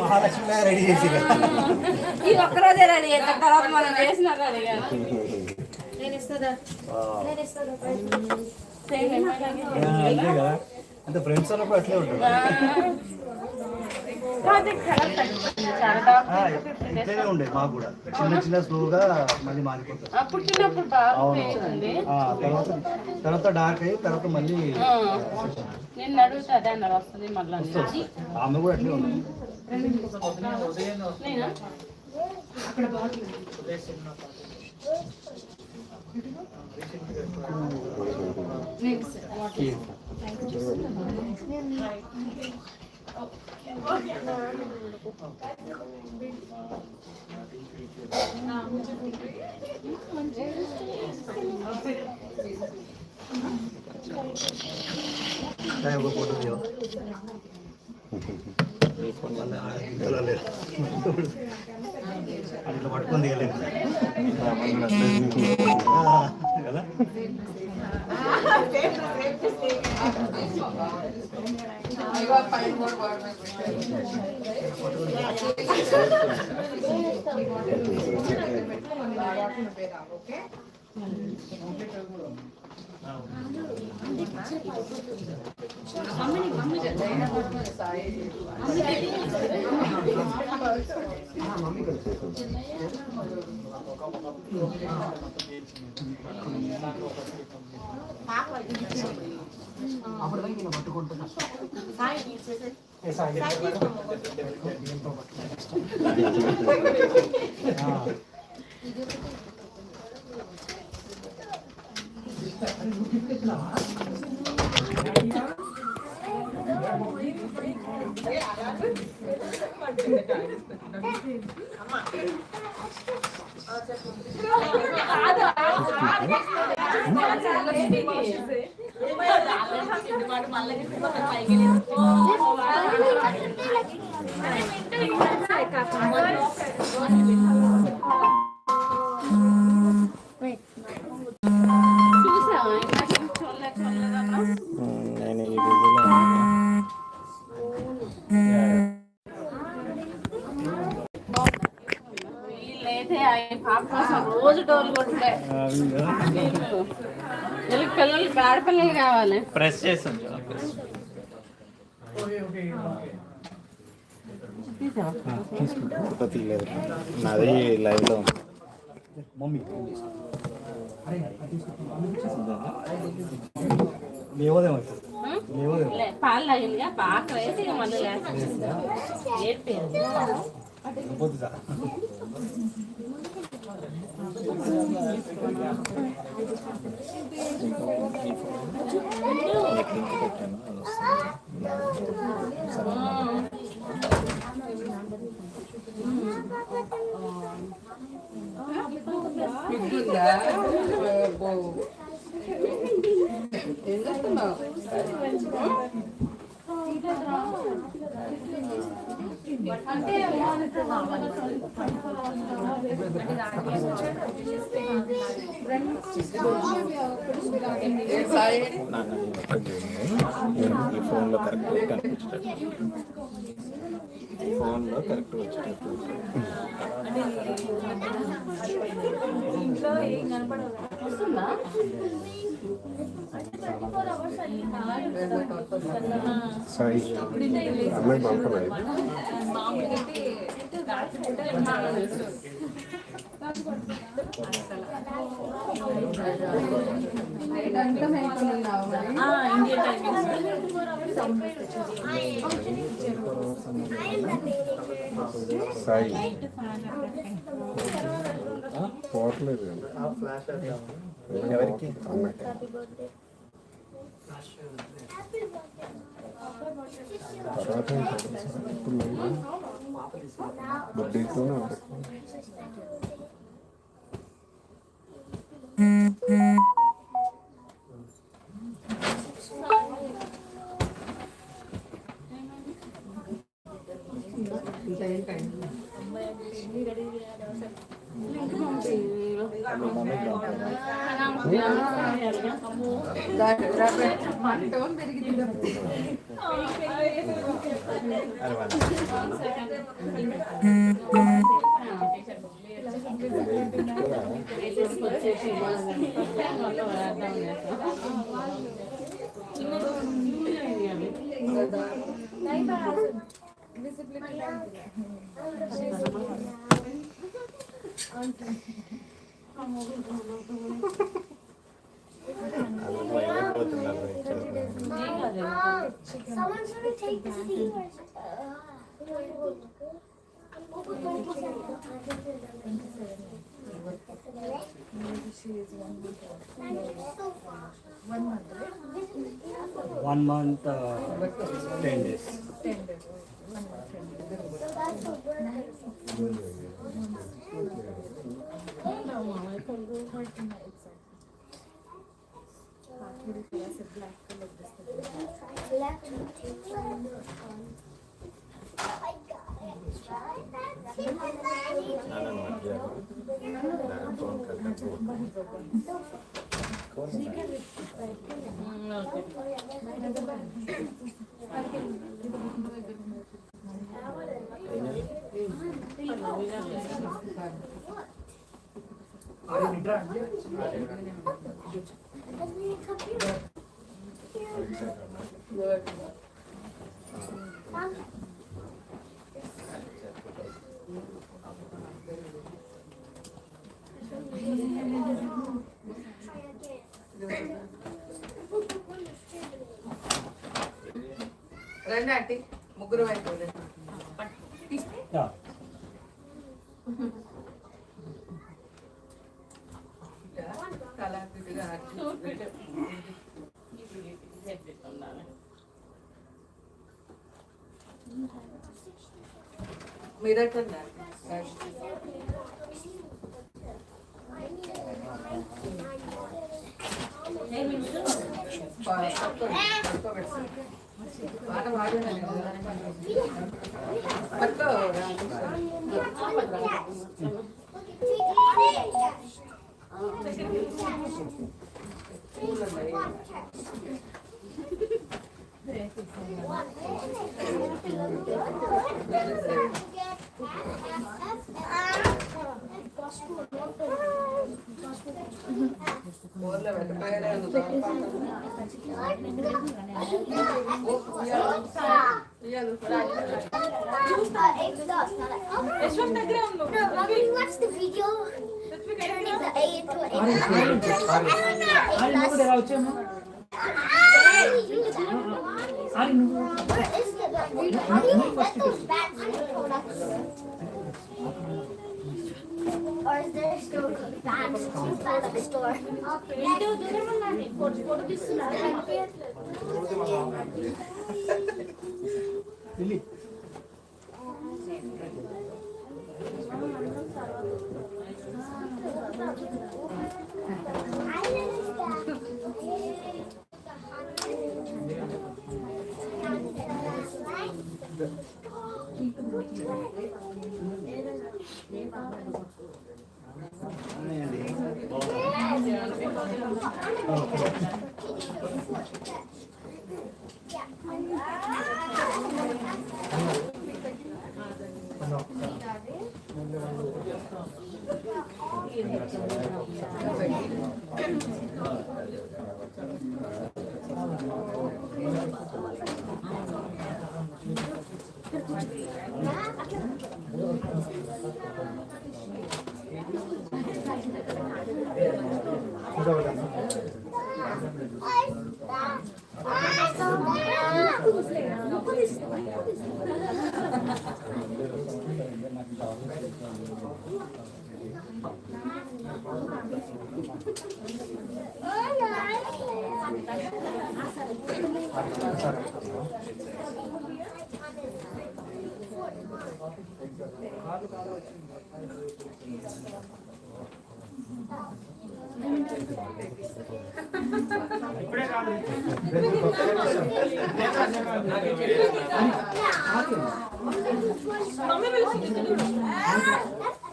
Mahalakshmi ready చేసి ఈ ఒక్కరోజే రెడీ అవుతాం, తర్వాత మనం చేసిన రెడీ కాదు. అంతే కదా, అంటే ఫ్రెండ్స్ అన్నప్పుడు అట్లే ఉంటుంది. ఇట్లనే ఉండేది మాకు కూడా, చిన్న చిన్న స్లోగా మళ్ళీ మారిపోతుంది. తర్వాత డార్క్ అయ్యి తర్వాత మళ్ళీ నేను అడుగుతా వస్తుంది మళ్ళీ. ఆమె కూడా అట్లే ఉంది. ఒక ఫోటో దియో అట్లా పట్టుకొని దిగలేదు కదా. అప్పుడు పట్టుకుంటున్నా రోజు డోర్లు కొట్టే పిల్లలకి ఆడపిల్లలు కావాలి. ప్రెస్ చేస్తాం తీయలేదు, నాది లైవ్ లో మమ్మీ పాలు తాగిందిగా బాగా వేసి మళ్ళీ ఫోన్లో కరెక్ట్ కనిపించేటట్టు, ఫోన్లో కరెక్ట్ వచ్చేటట్టు. సాయి అమ్మాయి పంపలేదు. సాయి పోవట్లేదు ఎవరికి? అమ్మాయి తర్వాత బర్త్డేతోనే ఉంటాయి. Someone's gonna take the seat. One month, 10 days. రండి ఆంటీ ముగ్గురు అయిపోయింది Yeah. కళాకృతిగా మీరెట్టండి పాట పాడుతున్నాను పట్టుకో Watch the video. Turning the A into an A. Where is the video? How do you get those bags in the products? Or is there still bags in the product store? Lily.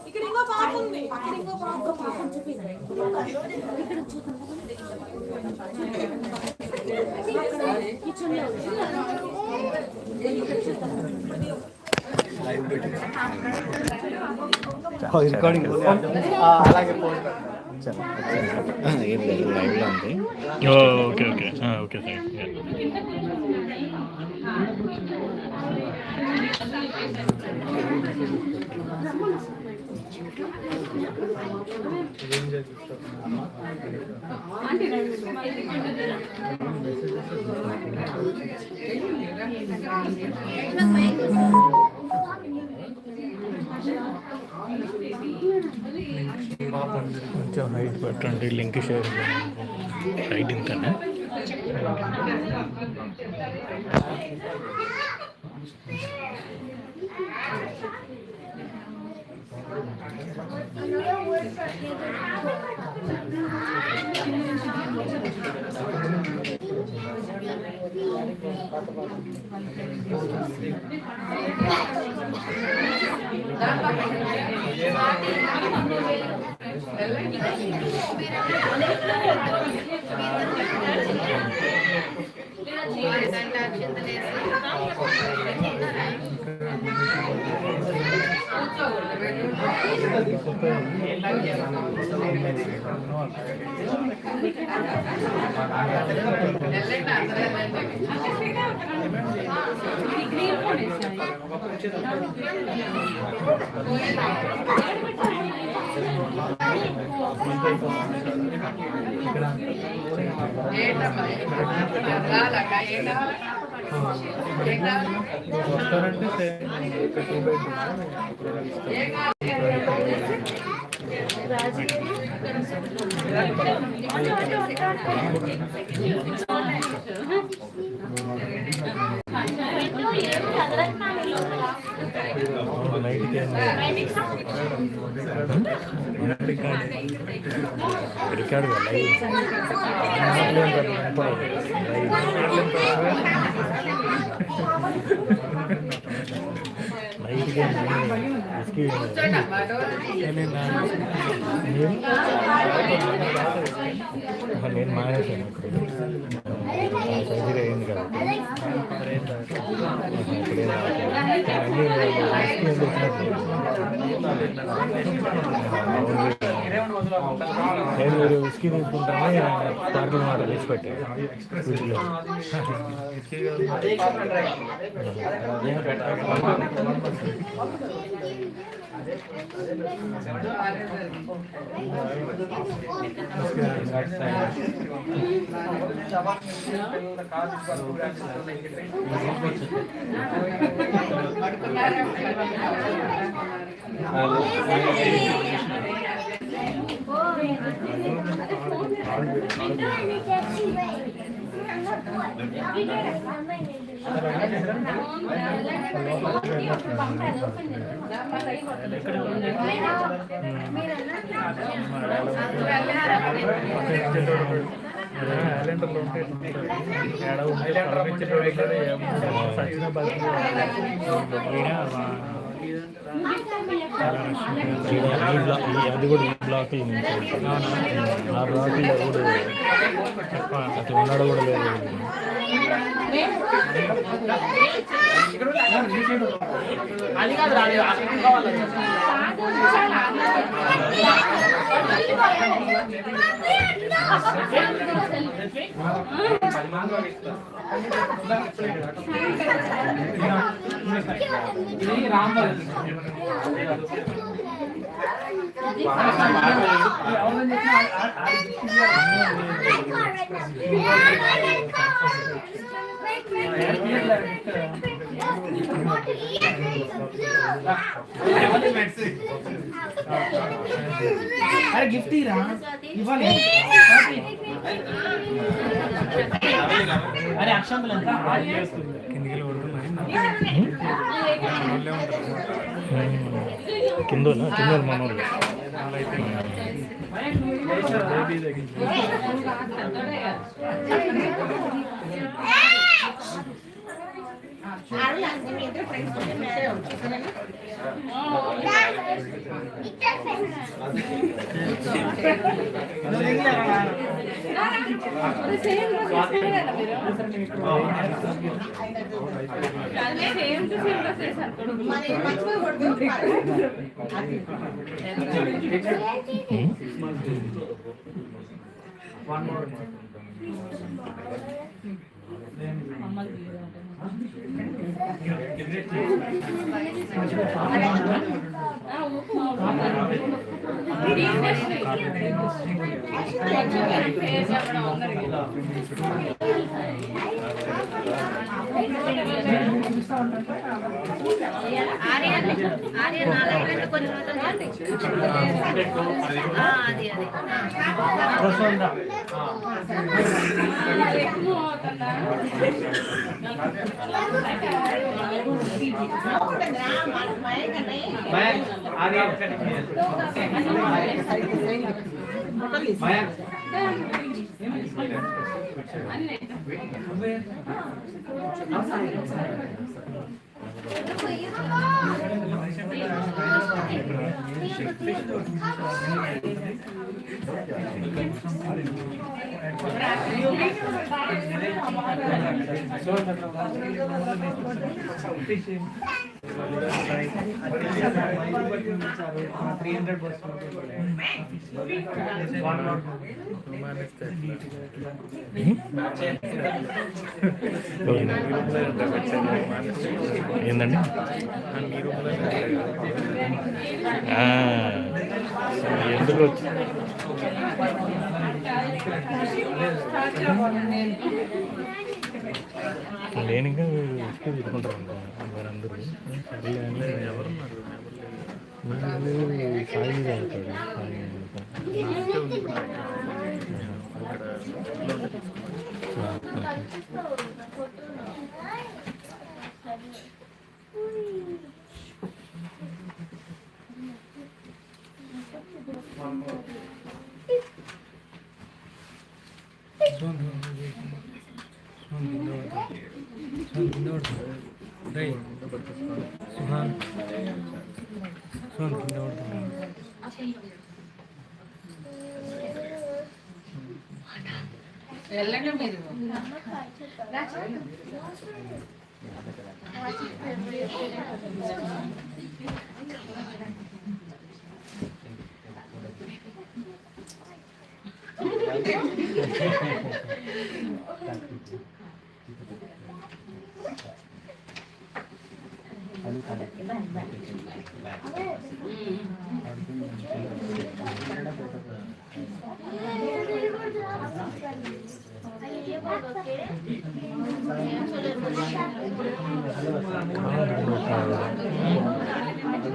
ఇక్కడ ఇంకో పాప ఉంది. ఇక్కడ ఇంకో పాప recording అలాగే ఏం లేదు లైవ్లో ఉంది. ఓకే ఓకే ఓకే థ్యాంక్ కొంచెం హైట్ పెట్టండి, లింక్ షేర్ హైట్ ఇంతనే. రికార్డు నేను మానేశాను సర్జరీ అయింది కదా. నేను మీరు విస్కీ తీసుకుంటానే పార్కింగ్ మాట తెచ్చి పెట్టాను. ఐలాండర్లో ఉంటే అది కూడా ఈ బ్లాకులు ఆ బ్లాకుల్లో కూడా అట్లా ఉన్నాడు కూడా లేదు. అది కాదు కావాలి अरे गिफ्ट ही रहा इवाले अरे अक्षम लंका కిందికి పడుతున్నాయి కింద మనోళ్ళు ఏందండి ఎందుకు వచ్చి నేను ఇంకా ఎక్కువ తీసుకుంటారు వారందరూ ఎవరున్నారు సాయి మీద అవుతాడు వెళ్ళండి మీరు.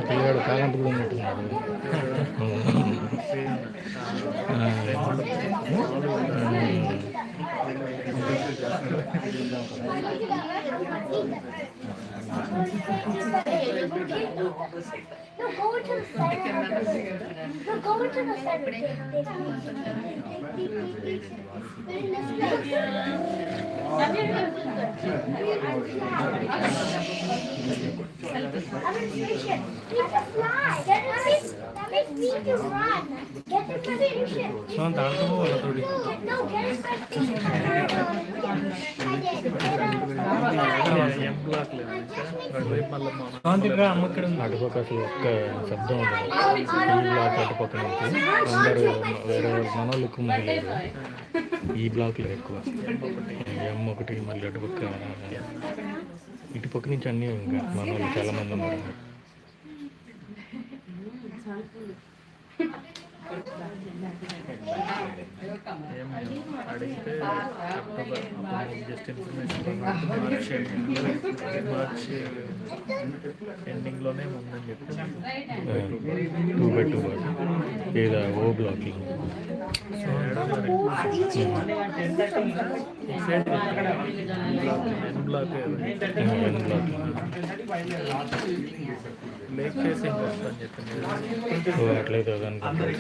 పిల్లగాడు కాలంత కూడా ఉన్నట్టున్నాడు. No, go to the side. No, go to the side. Administration. Need to fly. That makes me to run. Get the position. No, get his position. అటుపక్క అసలు ఒక్క శబ్దం ఉండదు. ఈ బ్లాక్ అటుపక్క నుంచి అందరూ వేరే మనోళ్ళు ఎక్కువ మంది లేరు. ఈ బ్లాక్లో ఎక్కువ M1 మళ్ళీ అటుపక్క ఇటుపక్క నుంచి అన్నీ ఇంకా మనోళ్ళు చాలా మంది ఉన్నారు. అడిగితే జస్ట్ ఇన్ఫర్మేషన్ మార్చ్ ఎండింగ్లోనే ఉందని చెప్పి 2x2 ఏదో ఓ బ్లాక్ ఎన్ బ్లాక్ లేక్ చేసి ఇంట్రెస్ట్ అని చెప్పింది. సో అట్లయితే అనుకుంటారు.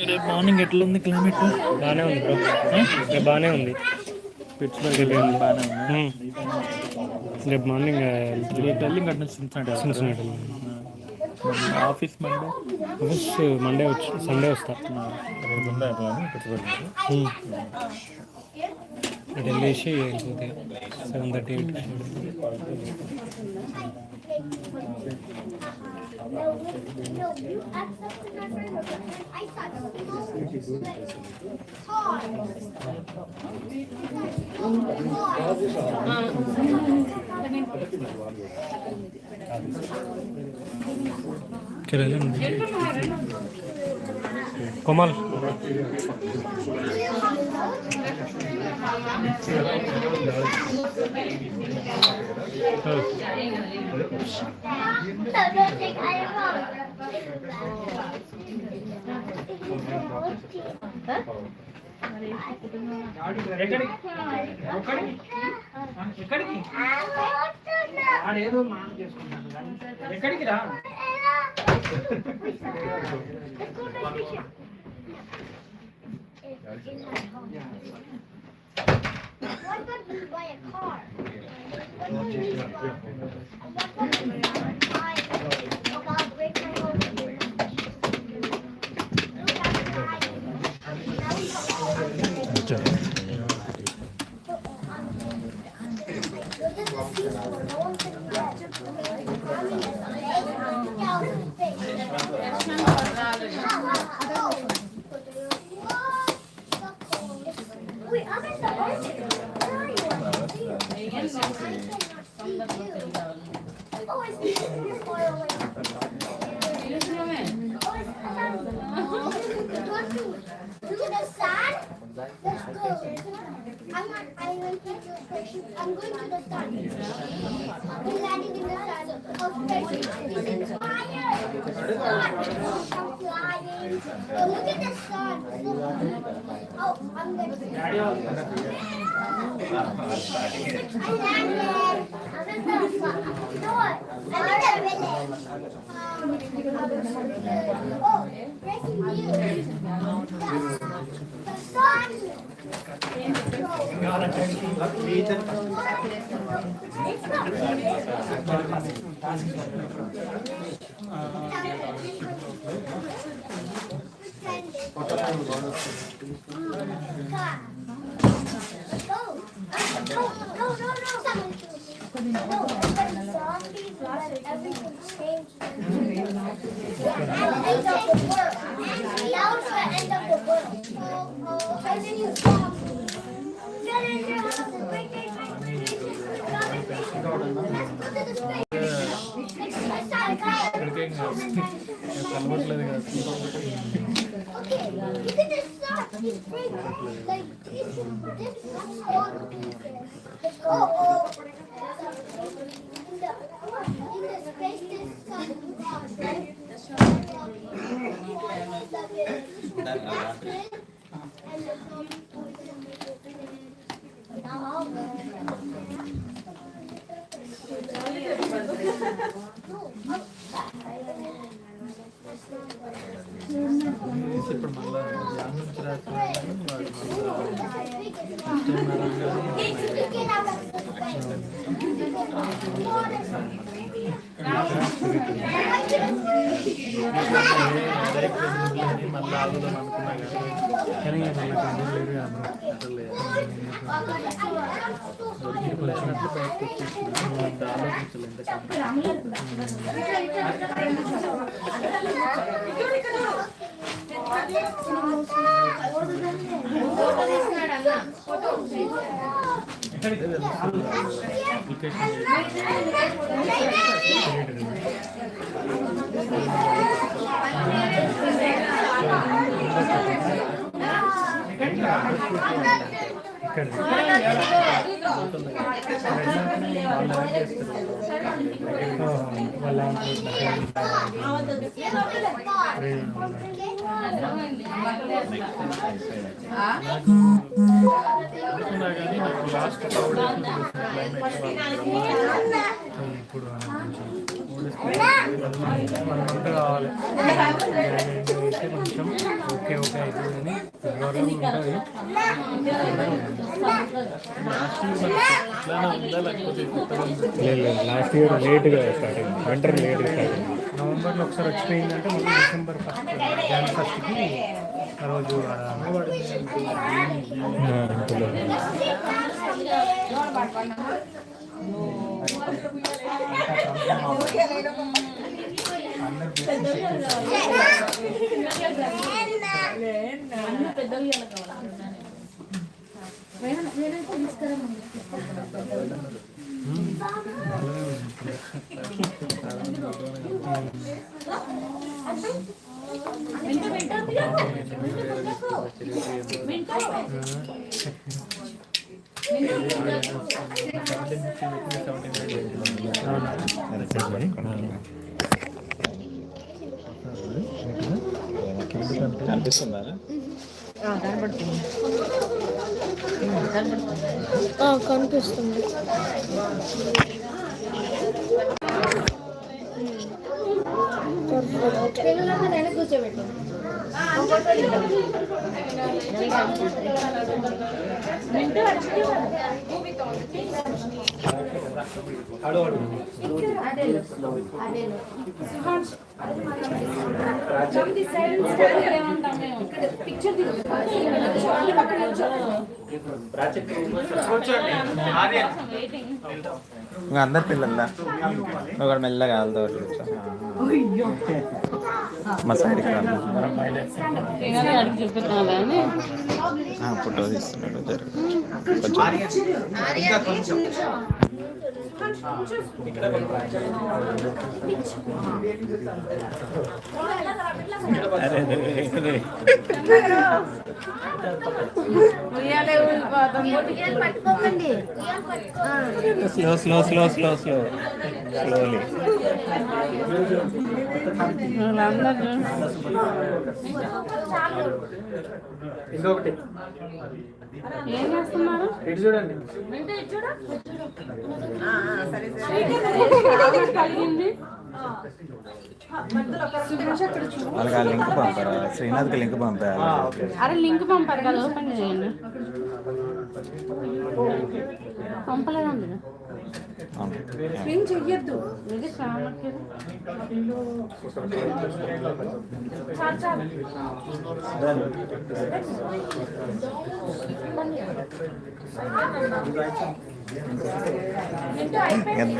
రేపు మార్నింగ్ ఎట్లుంది క్లైమేట్? బాగానే ఉంది బ్రో, బాగానే ఉంది. పిట్స్బర్గ్ బాగానే ఉంది. రేపు మార్నింగ్ ఢిల్లీ కట్టిన Cincinnati. Office Monday. Office Monday వచ్చి సండే వస్తా. రేపు ఉందా ప్లాన్ పిట్స్బర్గ్? ఇటు వెళ్ళేసి వెళ్ళిపోతే 7:30 8. No, you accepted my friend. I thought कोमल ఎక్కడికి ఆడేదో మాట చేసుకుంటాను. ఎక్కడికి రా. I'm going to the sun. I'm landing in the sun. Oh, fire! I'm flying. Oh, look at the sun. Oh, I'm going to I landed. I'm in the sun. No, I'm in the village. Oh, breaking news. The sun. ఇక్కడికి Okay, look at this sock. It's big. Like this all pieces. Oh. In the space this sock was, right? And the zombie poison now all ఇప్పుడు మళ్ళీ ధ్యానం నుంచి మళ్ళీ ఆగుదాం అనుకున్నా కానీ మళ్ళీ వచ్చినట్లు బయటకు వచ్చేసి ఆలోచించలేదు కానీ నాకు లాస్ట్ ఇప్పుడు మనమంతా కావాలి అయితే కొంచెం ఓకే ఓకే అవుతుందని గౌరవం ఉంటుంది. లేదు లాస్ట్ ఇయర్ లేట్గా స్టార్ట్ అయింది, వింటర్ లేట్గా స్టార్ట్ అయింది. నవంబర్లో ఒకసారి వచ్చిపోయిందంటే మళ్ళీ డిసెంబర్ 1 జనవరి 1కి ఆ రోజు కనిపిస్తుందా? కనిపిస్తుంది. కూర్చోబెట్టు. ఇంకా అందరు పిల్లల్లా ఒకటి మెల్లగా వెళ్తావు మా సైడ్కి ఫోటో తీస్తున్నాడు కొంచెం స్లో స్లోలీ ఇంకొకటి ఏం చేస్తున్నారు? ఇటు చూడండి. వాళ్ళకి ఆ లింక్ పంపారా? శ్రీనాథ్కి లింక్ పంపారా? అరే లింక్ పంపారు కదా, ఓపెన్ చేయండి. పంపలేదండి, స్క్రీన్ చెయ్యొద్దు. ఇది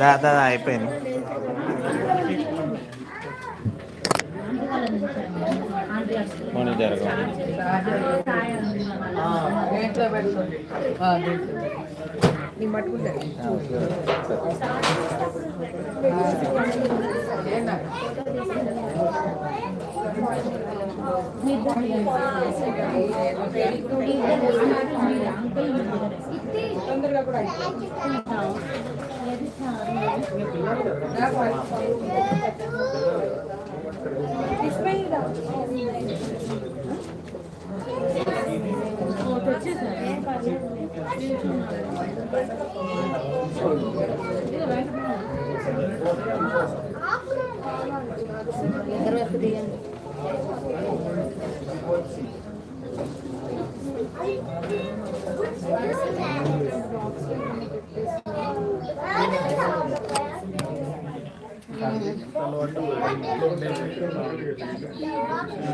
దాదా అయిపోయింది. పోనీ జరగదు. మట్టుకుంటారు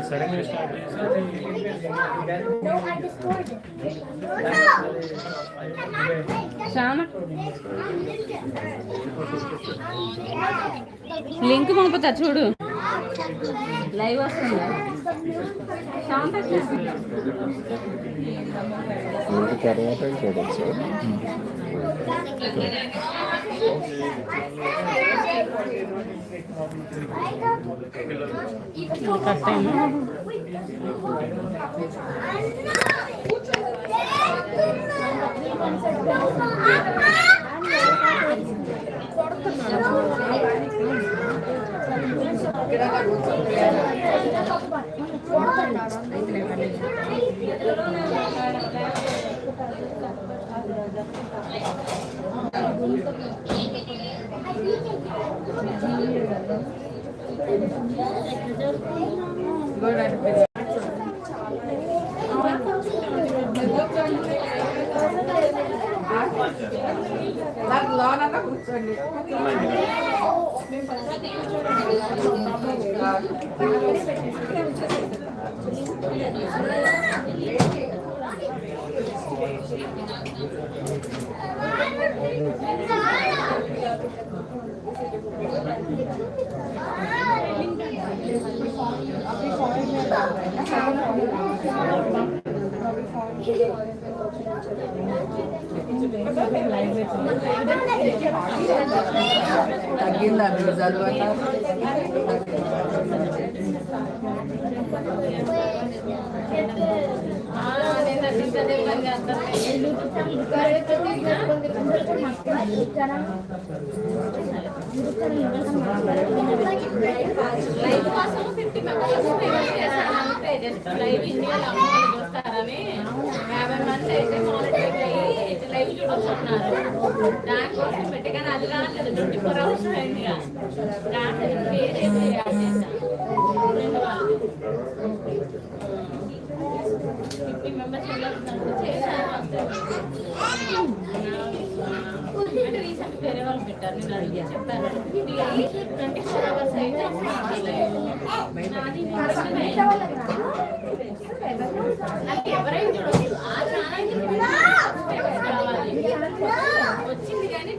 సడన్గా స్టార్ట్ లింక్ పంపుతా చూడు, లైవ్ వస్తుంది. తర్వాత చూడొచ్చు. కూర్చోండి. తగ్గిందా మీరు చదువుతా దానికోసం పెట్టగానే అది రాలేదు 24 hours అయిందిగా వేరే వాళ్ళు పెట్టారు. నేను అడిగి చెప్పాను 24 hours అయితే నాకు ఎవరైనా చూడవచ్చు ఆ వచ్చింది కానీ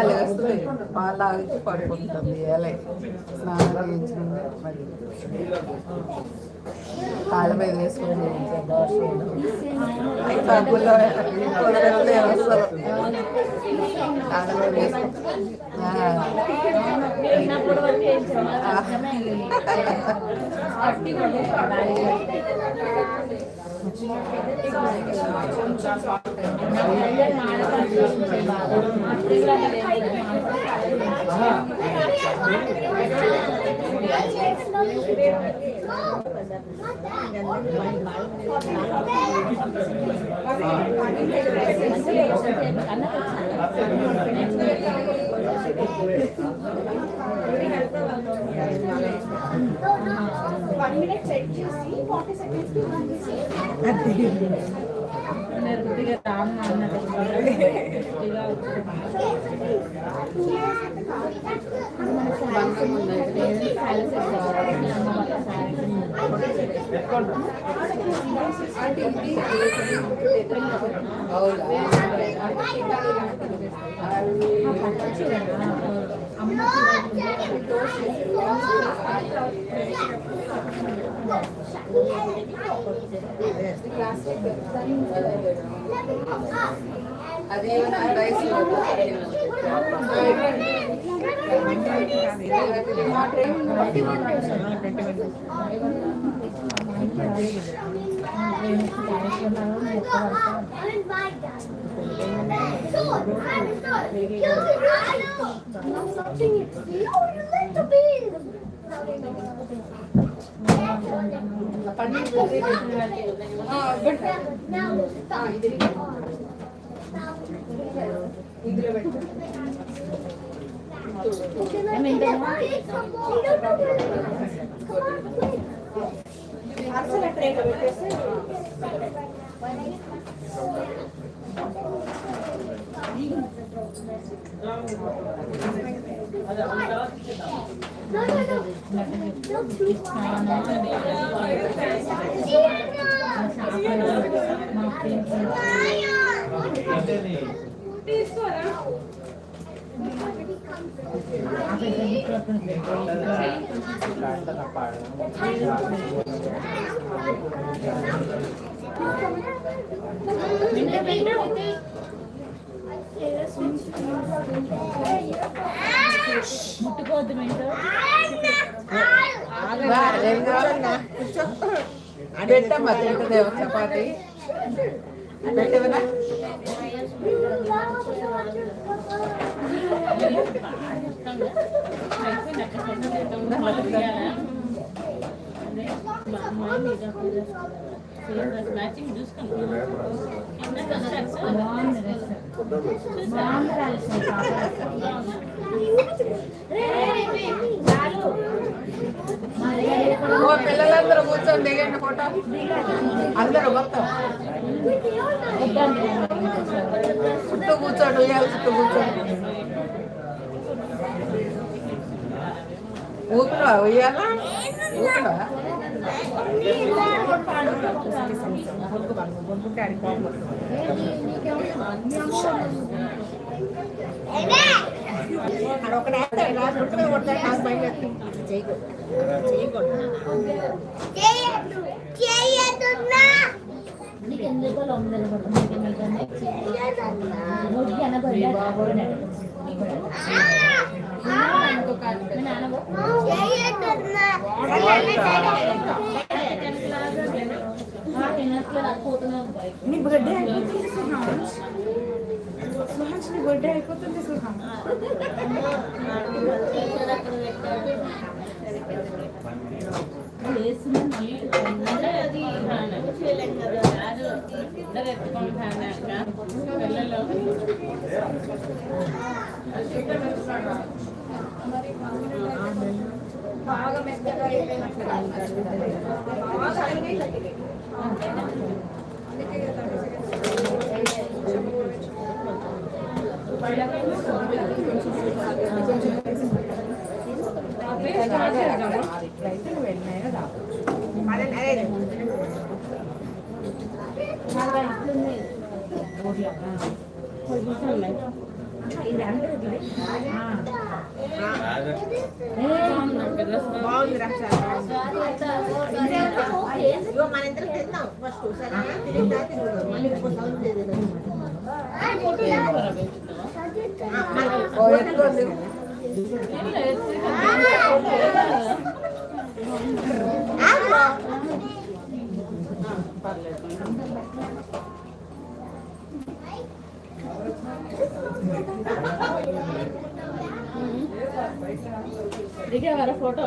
లేస్తుంది పాలు తాగితే పడుకుంటుంది వేలే స్నానం చేయించుకుంటే మరి కాళ్ళ మీద వేసుకొని పబ్బుల్లో కుదరతే వస్తారు కాళ్ళ మీద వేసుకుంటారు. కొంచెం 1 minute check చేసి 40 seconds కి అది రైస్ పెట్టమ్మా తింటుందేమో చపాతి పెట్టేవనా పిల్లలందరూ కూర్చొని దిగండి ఫోటో అందరూ మొత్తం చుట్టూ కూర్చోండి ఉయ్యాలి చుట్టూ కూర్చోండి ఊపిరా ఉయ్యాలా ఊపిరా నీ బర్త్డే అయిపోతుంది సుహాన్స్ నీ బర్త్డే అయిపోతుంది సుహాన్ బాగా మెత్తగా అయిపోయినట్లు దిగేవారా ఫోటో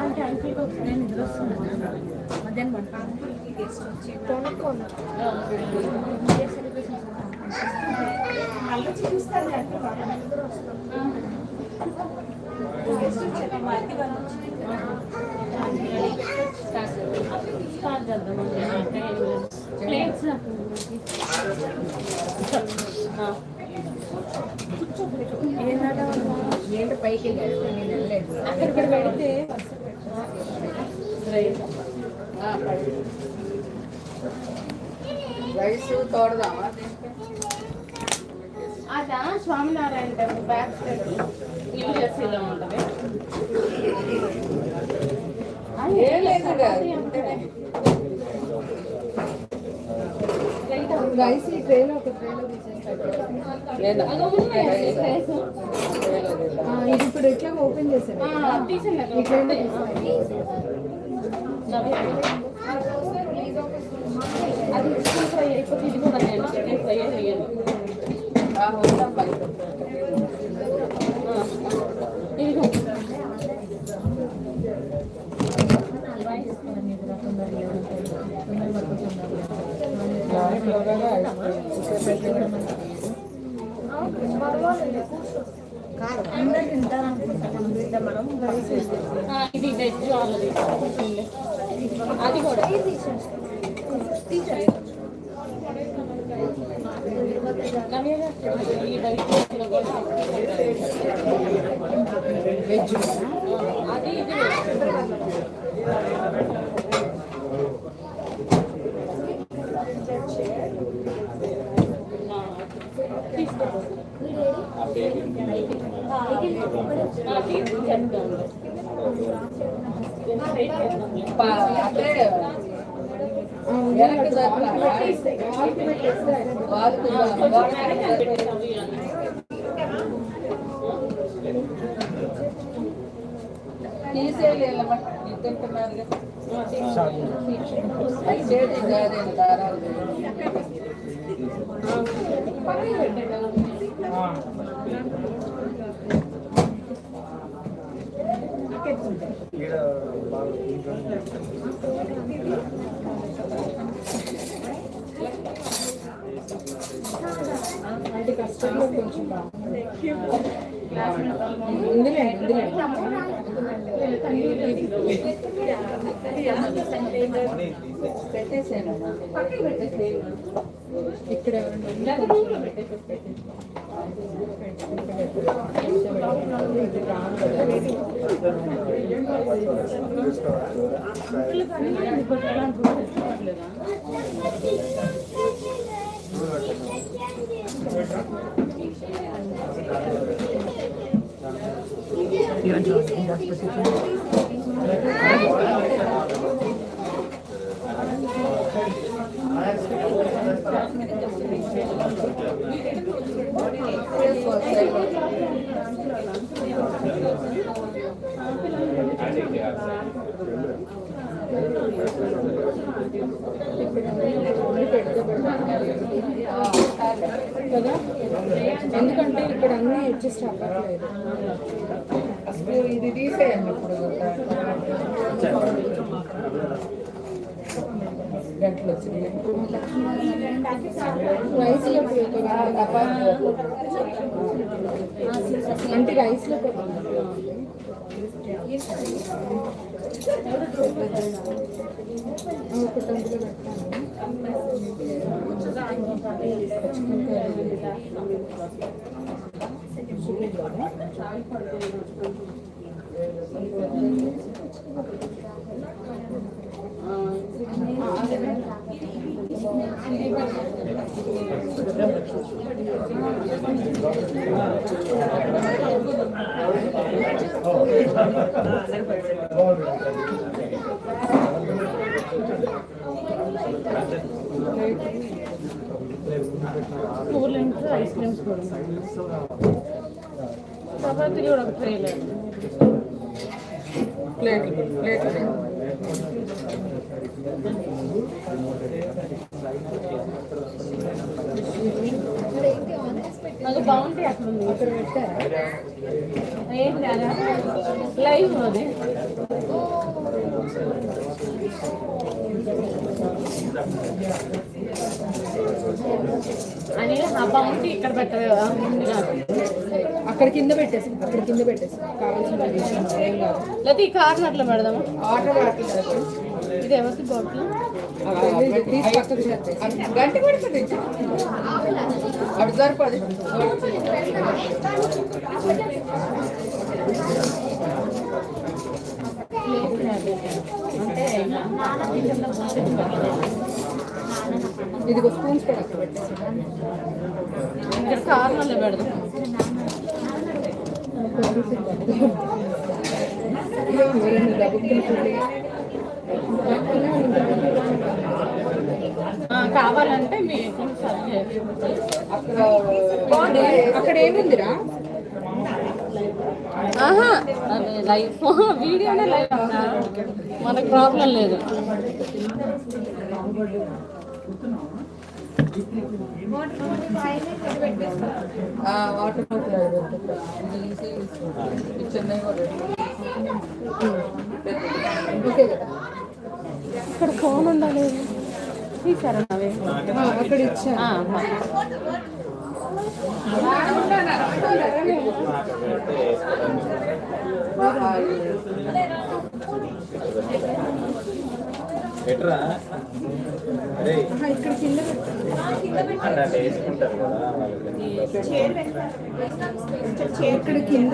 అంటే అంకుల్కి ఒకసారి నిద్ర వస్తుంది మధ్యాహ్నం మళ్ళీ చూపిస్తారు నిద్ర వస్తుంది స్టార్ట్ చేద్దాం ప్లేట్స్ ఏంటి పైకి వెళ్ళాడు నేను వెళ్ళలేదు అక్కడ పెడితే రైస్ తోడదామా అదా Swaminarayan temple back side use చేసేలా ఉంటుంది ఏం లేదు రైస్ ఈ ట్రైలో ఒక ట్రైలో ఇది ఇప్పుడు ఎట్లా ఓపెన్ చేశారు ఈ ట్రైలో అది చికెన్ ఫ్రై అయిపోతే ఇది కూడా నేను చికెన్ ఫ్రై చేయాలి ఇది వెజ్ వాళ్ళది అది కూడా వెజ్ అది ఇది అంటే కష్టంలో కొంచెం బాగుంది ఇందులో పెట్టేసాను ఇక్కడ కదా, ఎందుకంటే ఇక్కడ అన్నీ అడ్జస్ట్ అవ్వట్లేదు. అసలు ఇది తీసేయండి ఇప్పుడు గంటలు వచ్చినాయి. రైస్లో అంటే రైస్లో ఒకటి అందులో కూల్ డ్రింక్స్ ఐస్ క్రీమ్స్ కూడా చపాతీ కూడా ఒక ట్రే లేదు. ప్లేట్ అది బాగుంటాయి అక్కడ ఉంది. ఇక్కడ పెట్టారా? ఏం లేదా లైవ్ అది అని ఆ బౌంటీ ఇక్కడ పెట్టదు కదా. అక్కడ కింద పెట్టేసి కావాల్సిన ఏం కాదు. లేకపోతే ఈ కార్నర్లో పెడదామా? ఆర్డర్ వాడుతుంది ఇది ఎవరికి బాటిల్? తీసి పక్కకు చేస్తాయి. గంట పడుతుంది అటు సరిపోదు. ఇదిగో స్పూన్స్ కూడా అక్కడ పెట్టేసి ఇక్కడ కార్నర్లో పెడదాం. కావాలంటే మీకు అక్కడ ఏముందిరా? లైవ్ వీడియోనే లైవ్ మనకు ప్రాబ్లం లేదు. వాటర్ చెన్నై ఓకే కదా. ఇక్కడ ఫోన్ ఉండాలి. తీసారా అవి? అక్కడ ఇచ్చా. ఇక్కడ కింద వేసుకుంటారు కదా ఇక్కడ కింద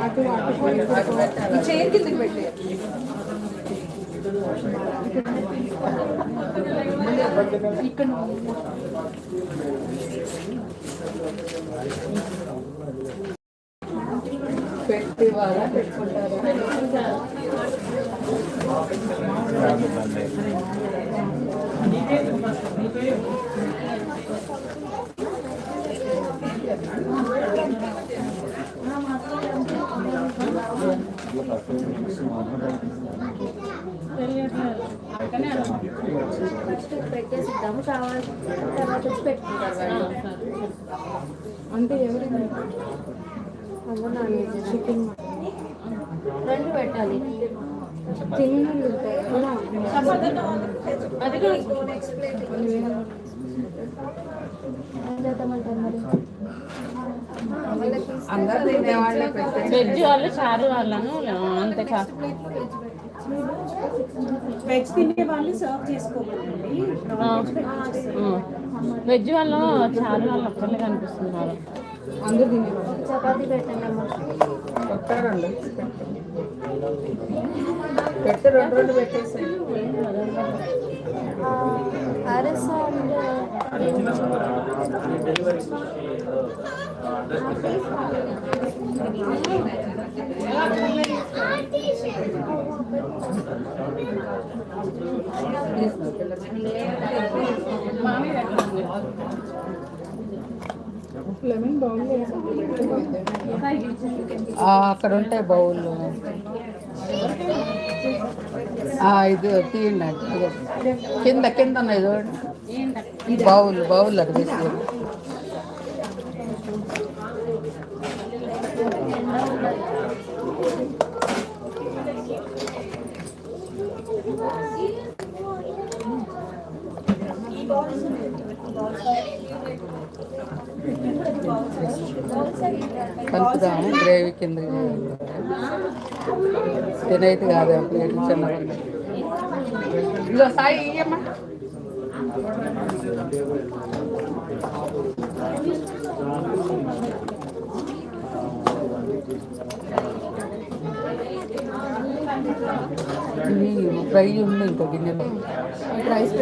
అటు చైర్ కిందకి పెట్టే. ఇక్కడ పెట్టి వాళ్ళ పెట్టుకుంటారా? పెట్టేసిద్దాము కావాలి తర్వాత వచ్చి పెట్టుకుంటారు. అంటే ఎవరైనా చికెన్ రెండు పెట్టాలి. తిన్నలు అది అందరు తినేవాళ్ళే వెజ్ వాళ్ళు చారు వాళ్ళను అంతే కాదు. వెజ్ తినే వాళ్ళు సర్వ్ చేసుకోవాలండి. వెజ్ వాళ్ళు చారు వాళ్ళు ఒక్కర్లే కనిపిస్తున్నారు. అందరు తినేవాళ్ళు. చపాతీ పెట్టండి అమ్మ. పెట్టారండి పెట్టి రెండు పెట్టేసాయి. లెమన్ బౌల్ అక్కడ ఉంటాయి బౌల్లో. ఇది తీయండి కింద కింద ఉన్నాయి చూడండి. బౌల్ అది తీసుకోండి. కలుపుదాము గ్రేవీ కింద తినైతే కాదు ప్లేట్ చిన్నగా. ఇదో సాయి ఇయ్యమ్మా. ఫ్రై ఉంది ఇంకో గిన్నెలో. రైస్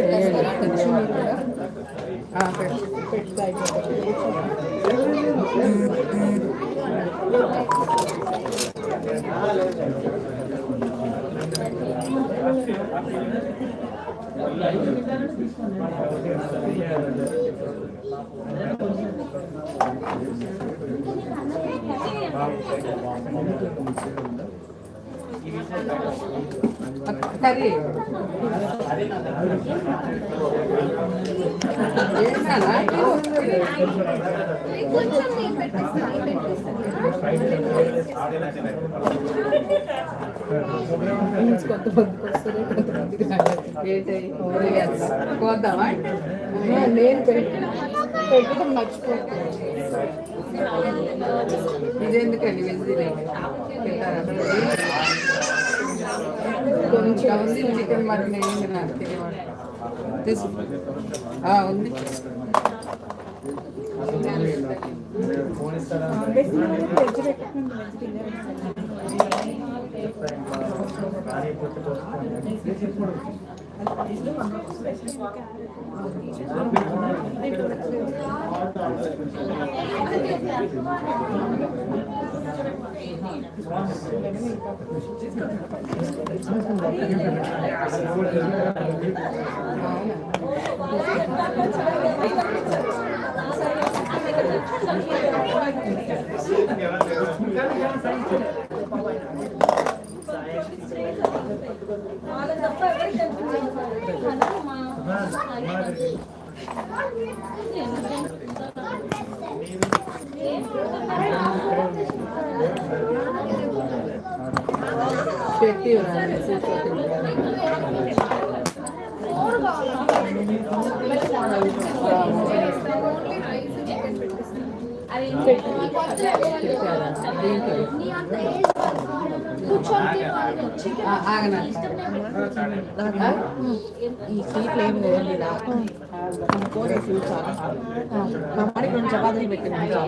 కర్రీ కొంతమందికి వస్తుంది కొంతమందికి పోద్దామా నేను పెట్టడం మర్చిపోతాను ఇదెందుకండి వెజ్ కొంచెం ఉంది చికెన్ మటన్ ఏంది నాకు తెలియదు ఉంది పెట్టి ఈ సీట్లు ఏం లేదండి మా వాడికి 2 చపాతీలు పెట్టినాను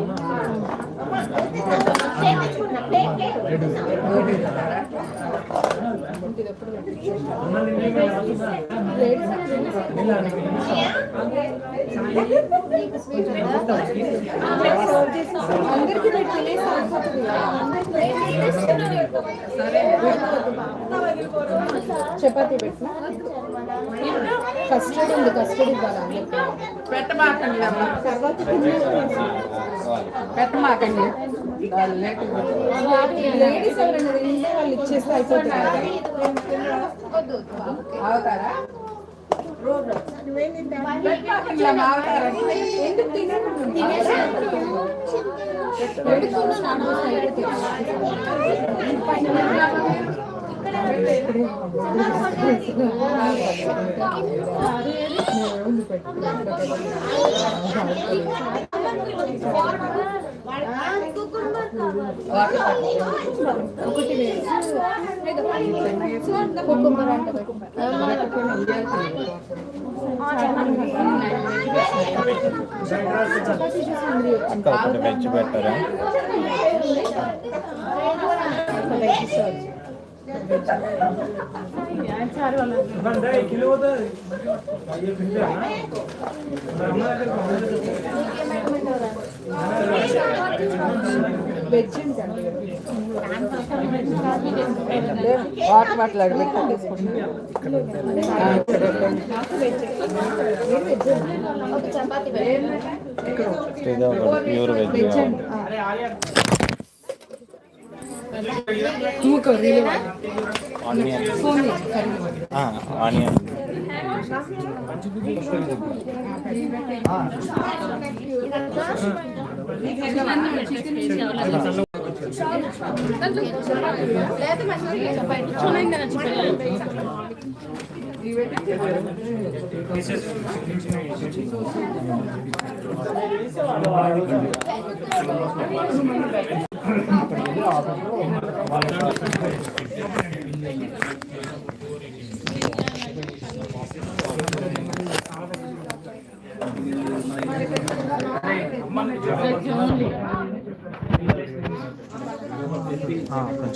అందరికి చపాతీ పెట్టిన కస్టర్డ్ ఉంది కస్టర్డ్ ఇవ్వాలి పెట్టమాకండి తర్వాత పెట్టమాకండి లేడీస్ ఎవరైనా తింటే వాళ్ళు ఇచ్చేస్తే అయిపోతున్నారు అవుతారా వెజ్ పెట్టారా వాటర్ మాట్లాడు pure veg onion onion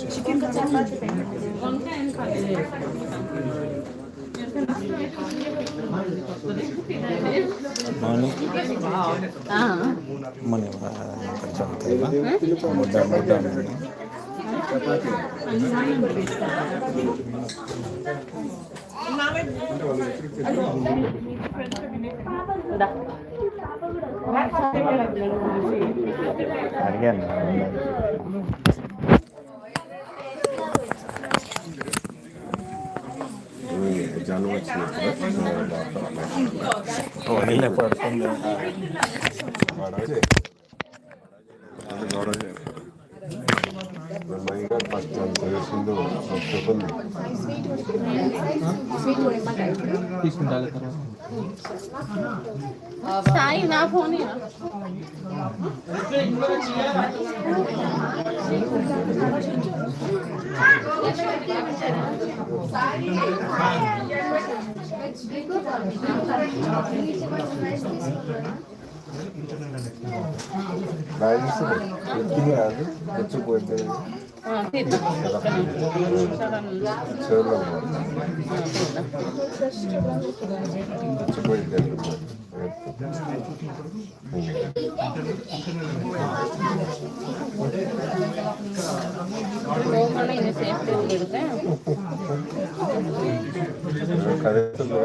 chicken chapati మన కొంచెం ముద్ద ముద్ద అడిగాను జనం వచ్చినప్పుడు వదిలే పడుతుంది. ఫస్ట్ తెలిసిందో చెప్పింది సాయి నా ఫోన్ ఎక్కింది కాదు వచ్చిపోతే చెవులో వచ్చిపోయింది కరెక్ట్గా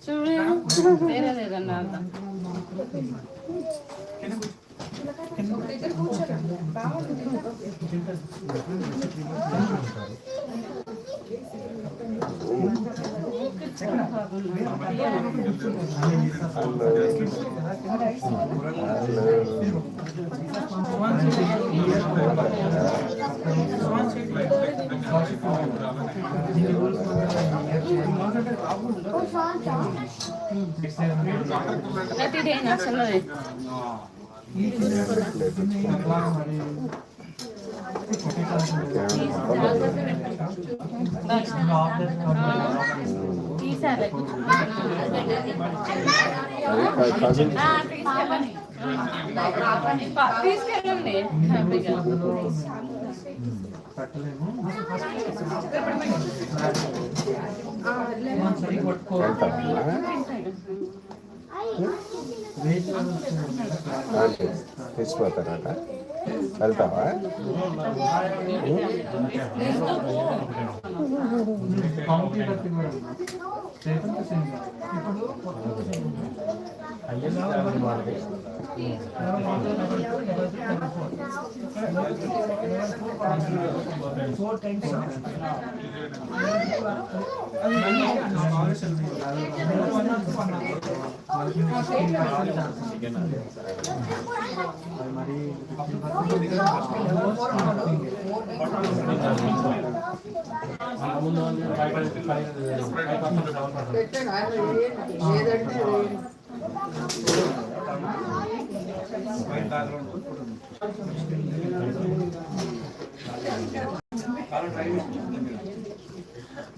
చెవులు చూడు వేరే లేదన్నా అర్థం అసలు తీసుకెళ్ళండి హ్యాపీగా తెచ్చిపోతారట వెళ్తావా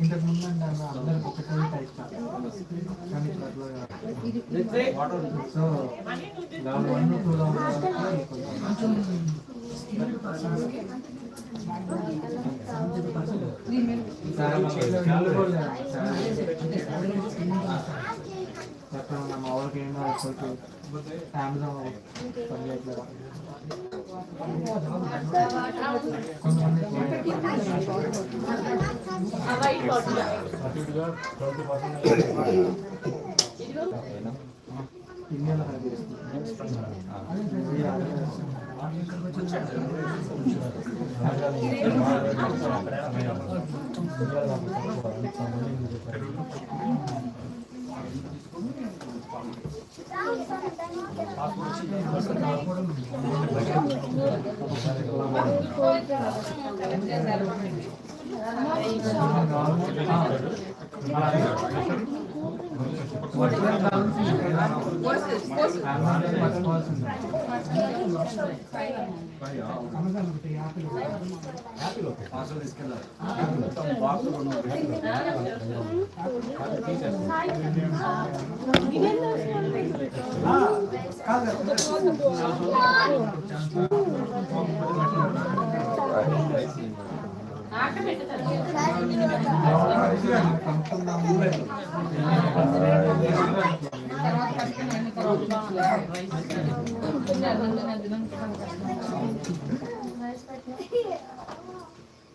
ఇంతకు ముందు అందరికి ఒకటే టైప్ కానీ సో 1 మా వాళ్ళకి ఏమో అమెజాన్ పనిచేయట్లేదు కొంతమంది ఇండియాలో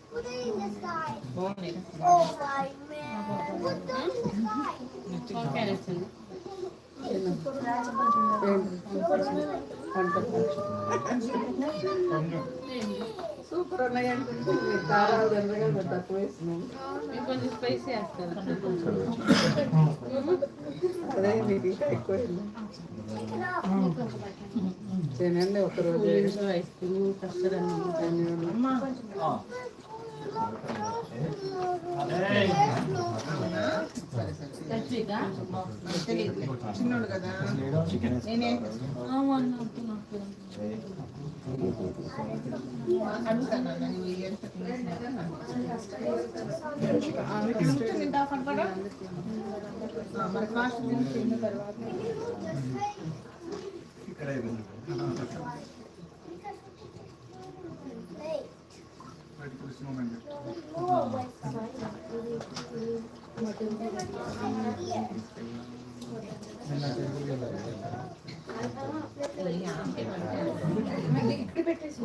Put it in the sky. Oh my man. Put them in the sky. Okay Put it in the sky. Super ఉన్నాయి అంటే కారాలు తొందరగా తక్కువ వేసినాం. కొంచెం స్పైసీ వేస్తారు. అదే మీకు ఇంకా ఎక్కువ తినండి ఒకరోజు ఐస్ క్రీమ్ కష్టం చిన్నోడు కదా నేనే మరి కాస్ట్ తిన్న తర్వాత ఇక్కడ పెట్టేసి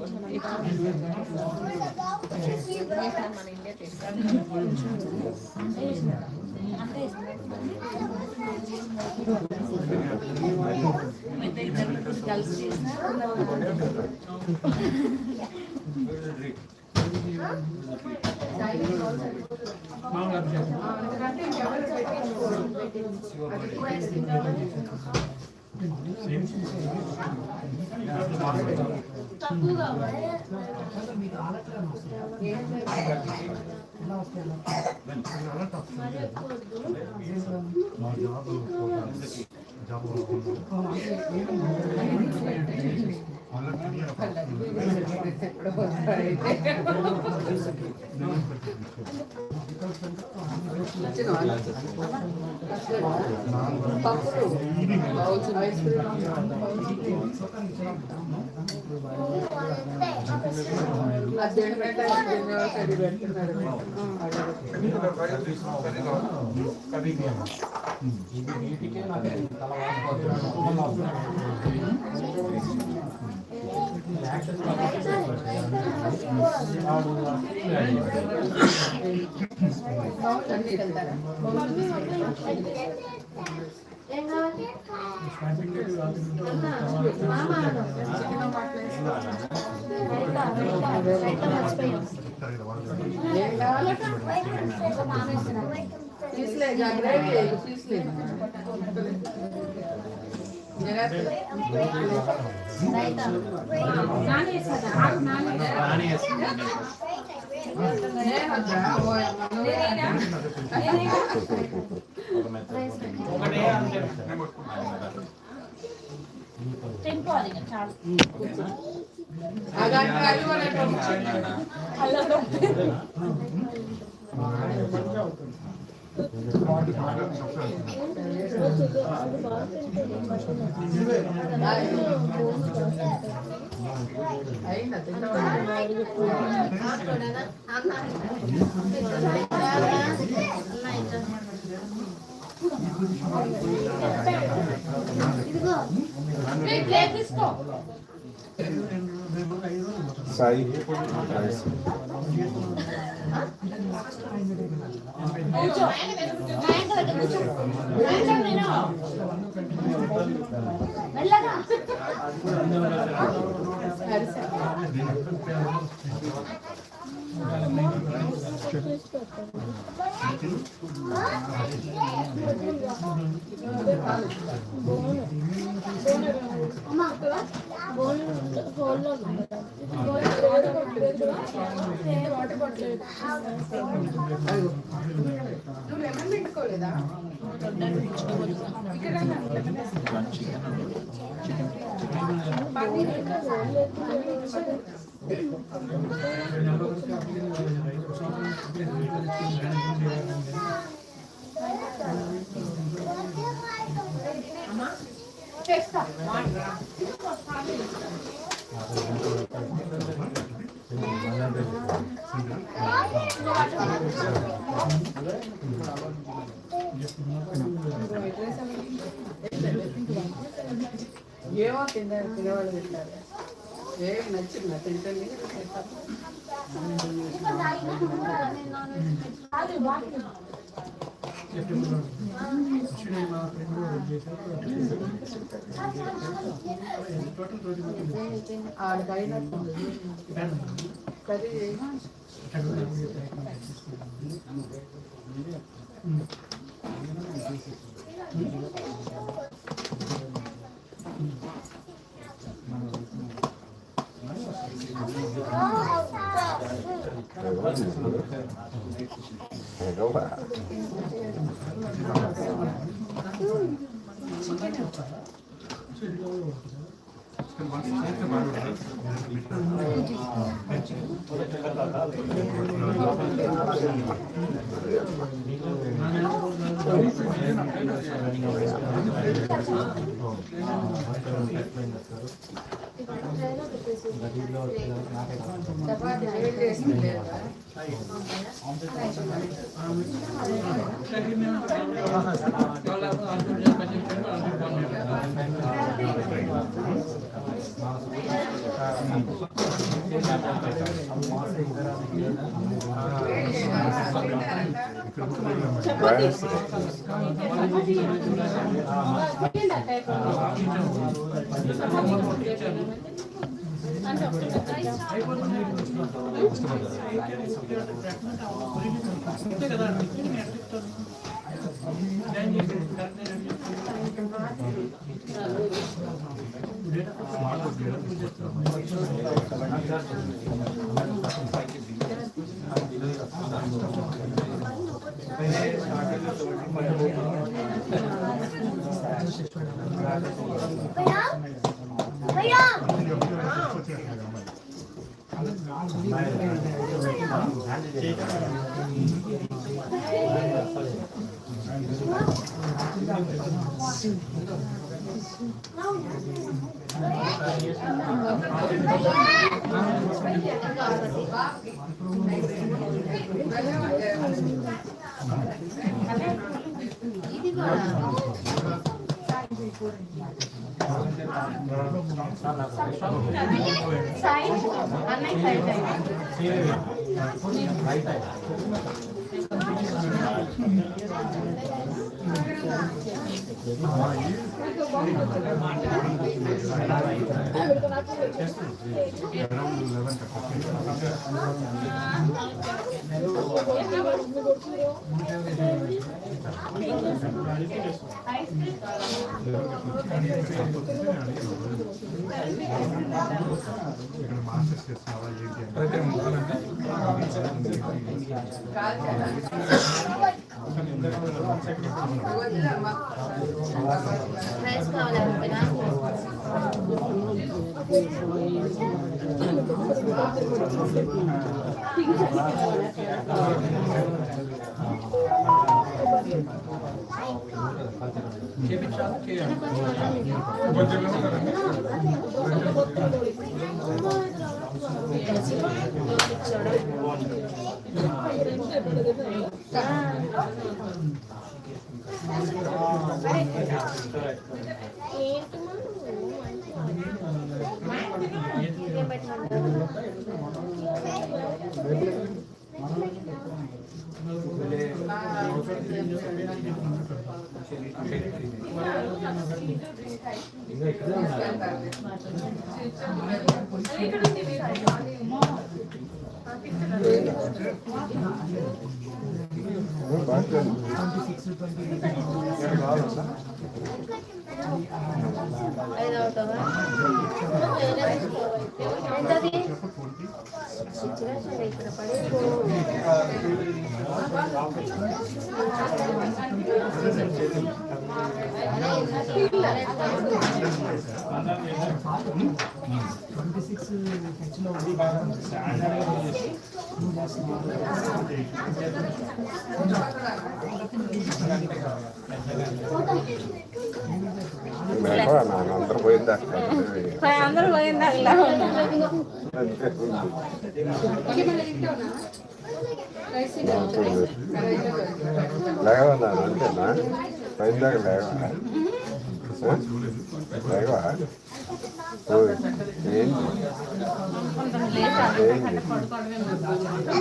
సాయి వాటర్ బాటిల్ నువ్వు లెమన్ పెట్టుకోలేదా ఇక్కడ చేస్తా ఏమో తినేవాళ్ళు తింటారు ఏం నచ్చిందా తింటుంది అందరూ పోయిందా అందరూ పోయిందా లేవన్నా అంతేనా పోయిందాక లేవా లేవా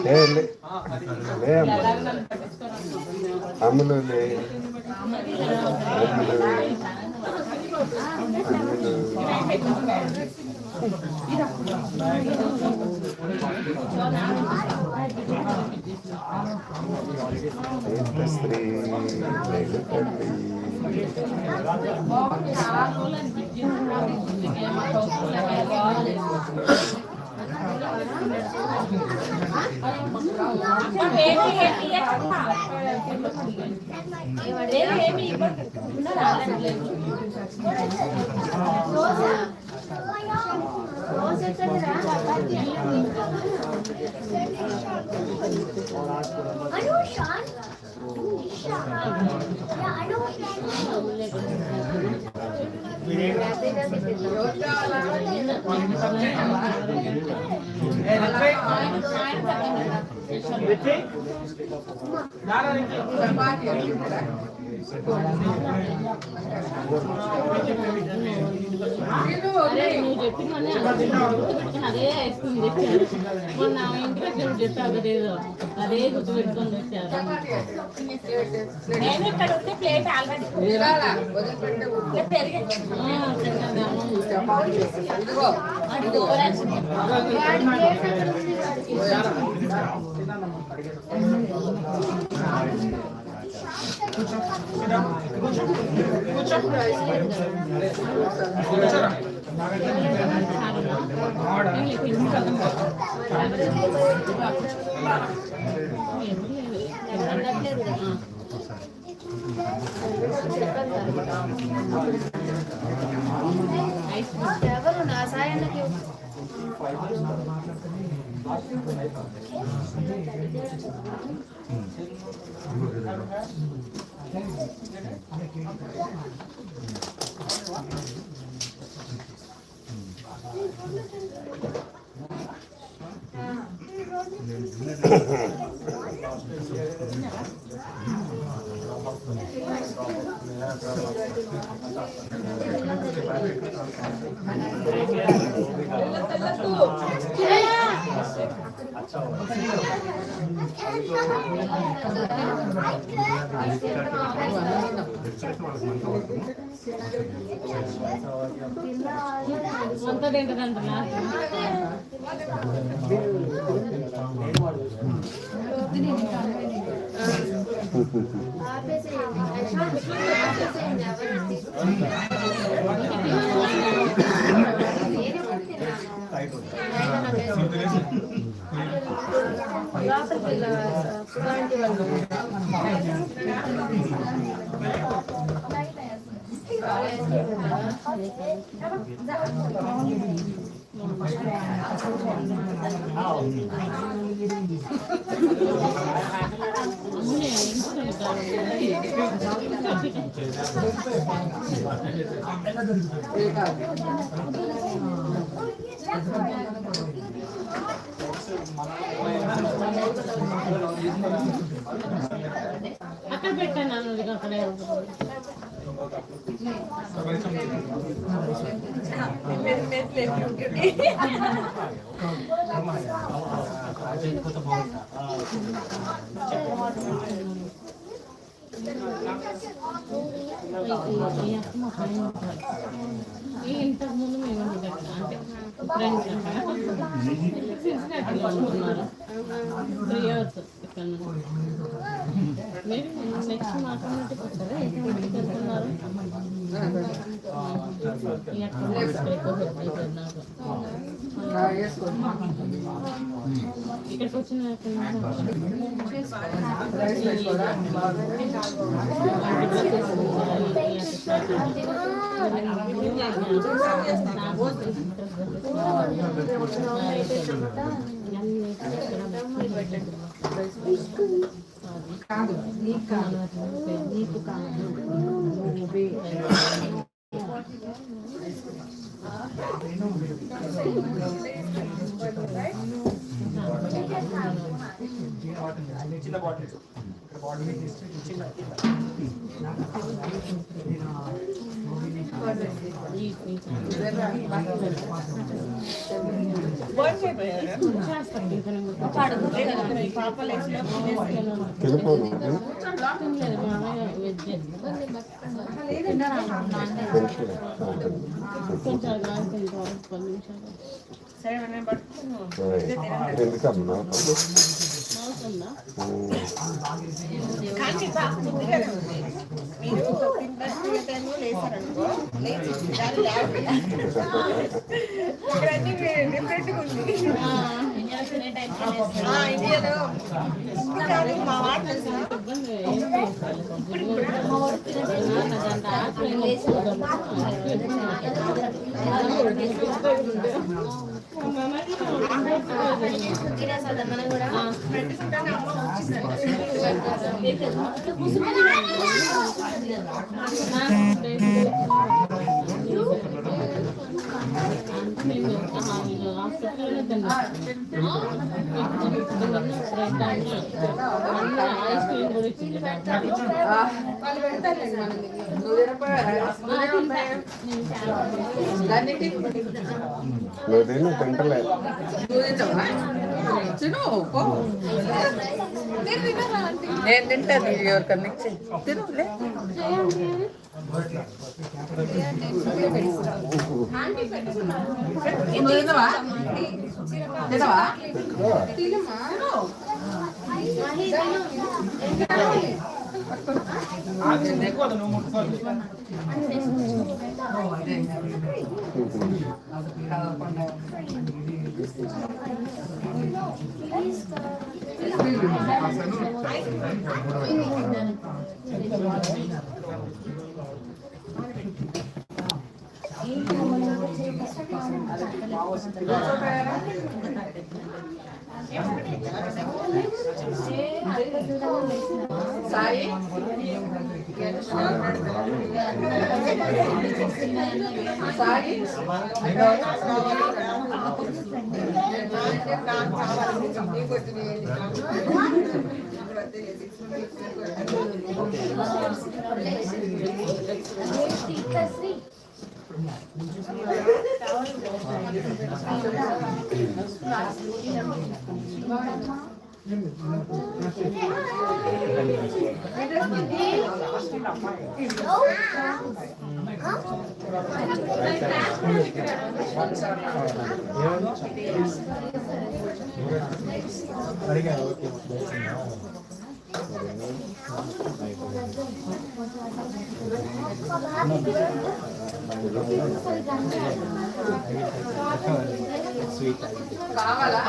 ఏంటి లేమ్మా అమ్ములు స్త్రీ నువ్వు చెప్పిన అదే వేసుకుని తెచ్చారు. మొన్న ఇంటికి చెప్పావు కదేదో అదే గుర్తు పెట్టుకొని తెచ్చారు. నేను ఇక్కడ ఉంటే ప్లేట్ ఆల్రెడీ ఎవరు నా సాయానికి అంతా తింటుందంటున్నా. అక్కడ పెట్టాను అన్నది అక్కడ ఇంతకు ముందు మేము అంటే ఫ్రెండ్స్ అనుకున్నారు 3 years ఇక్కడ మీరు నెక్స్ట్ మాట్లాడినట్టు వస్తారా వెళ్తున్నారు ఇక్కడికి వచ్చిన కాదు నీకు కాదు నీకు కాదు చిన్న బాటిల్ బాటిల్ చిన్న ఎందుకమ్మా నువ్వు తింటలే నేను తింటాను ఎవరికన్నా తినలే సాయి సాయి కావాలా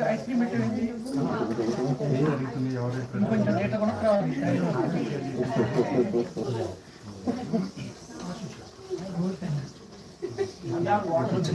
ఐస్ క్రీమ్ పెట్టండి కొంచెం లేట్ కొనుక్కోవాలి నాకు ఫోన్ కొంచెం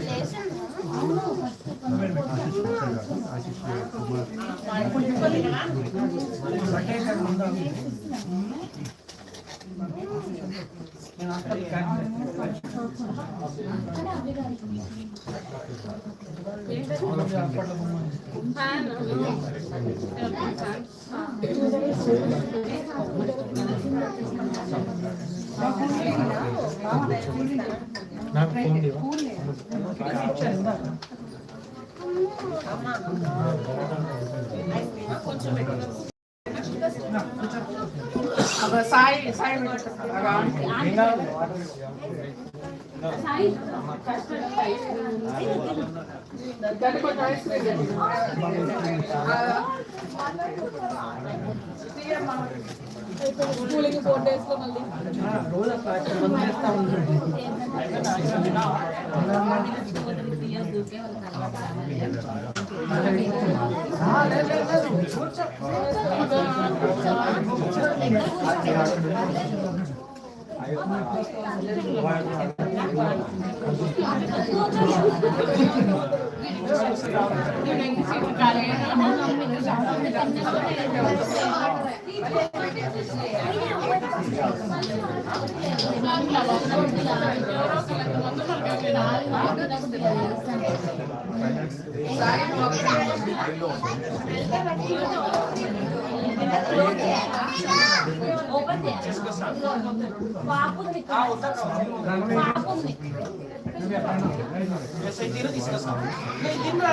సాయి సాయి స్కూలింగ్ 4 days లో మళ్ళీ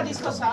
తీసుకొస్తా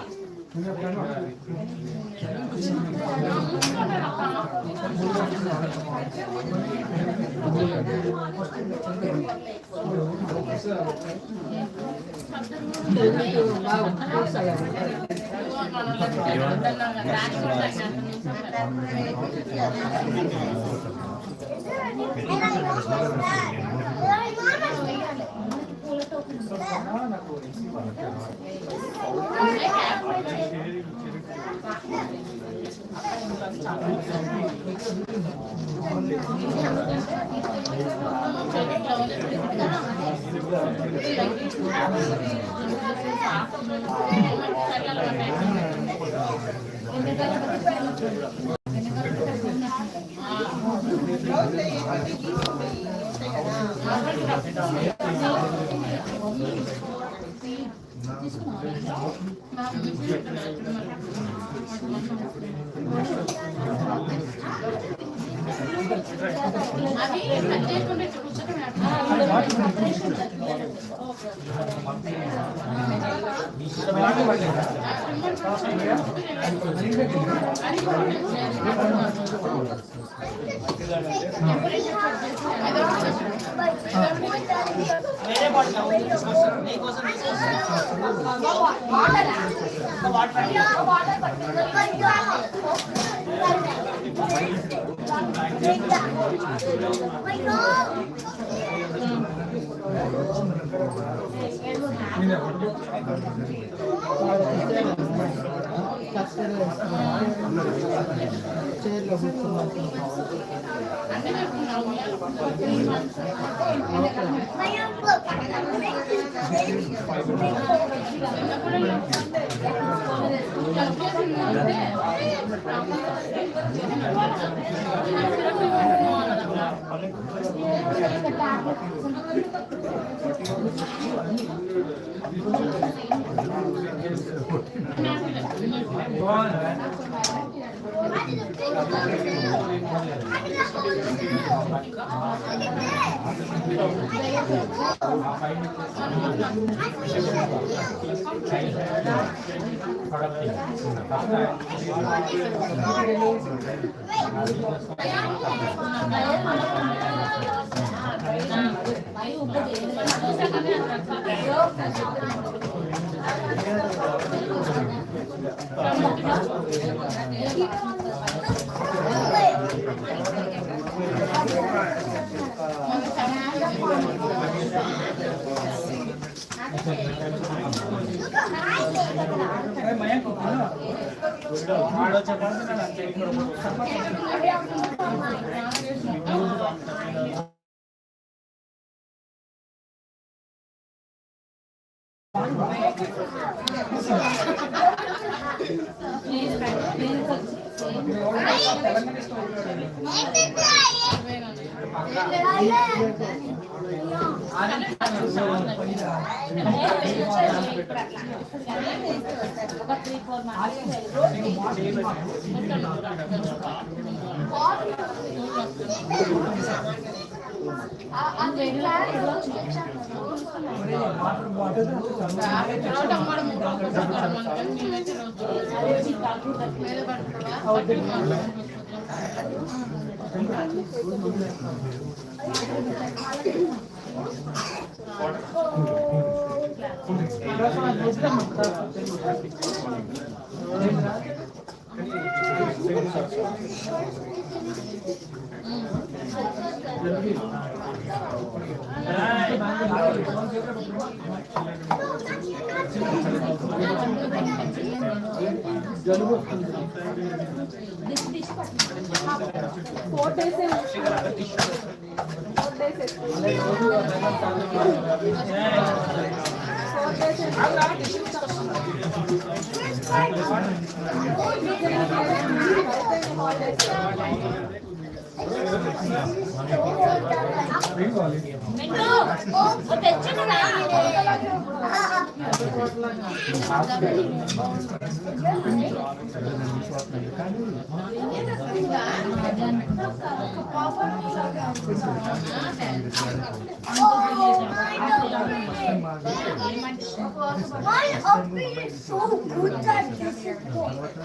My upgrade is so good that this is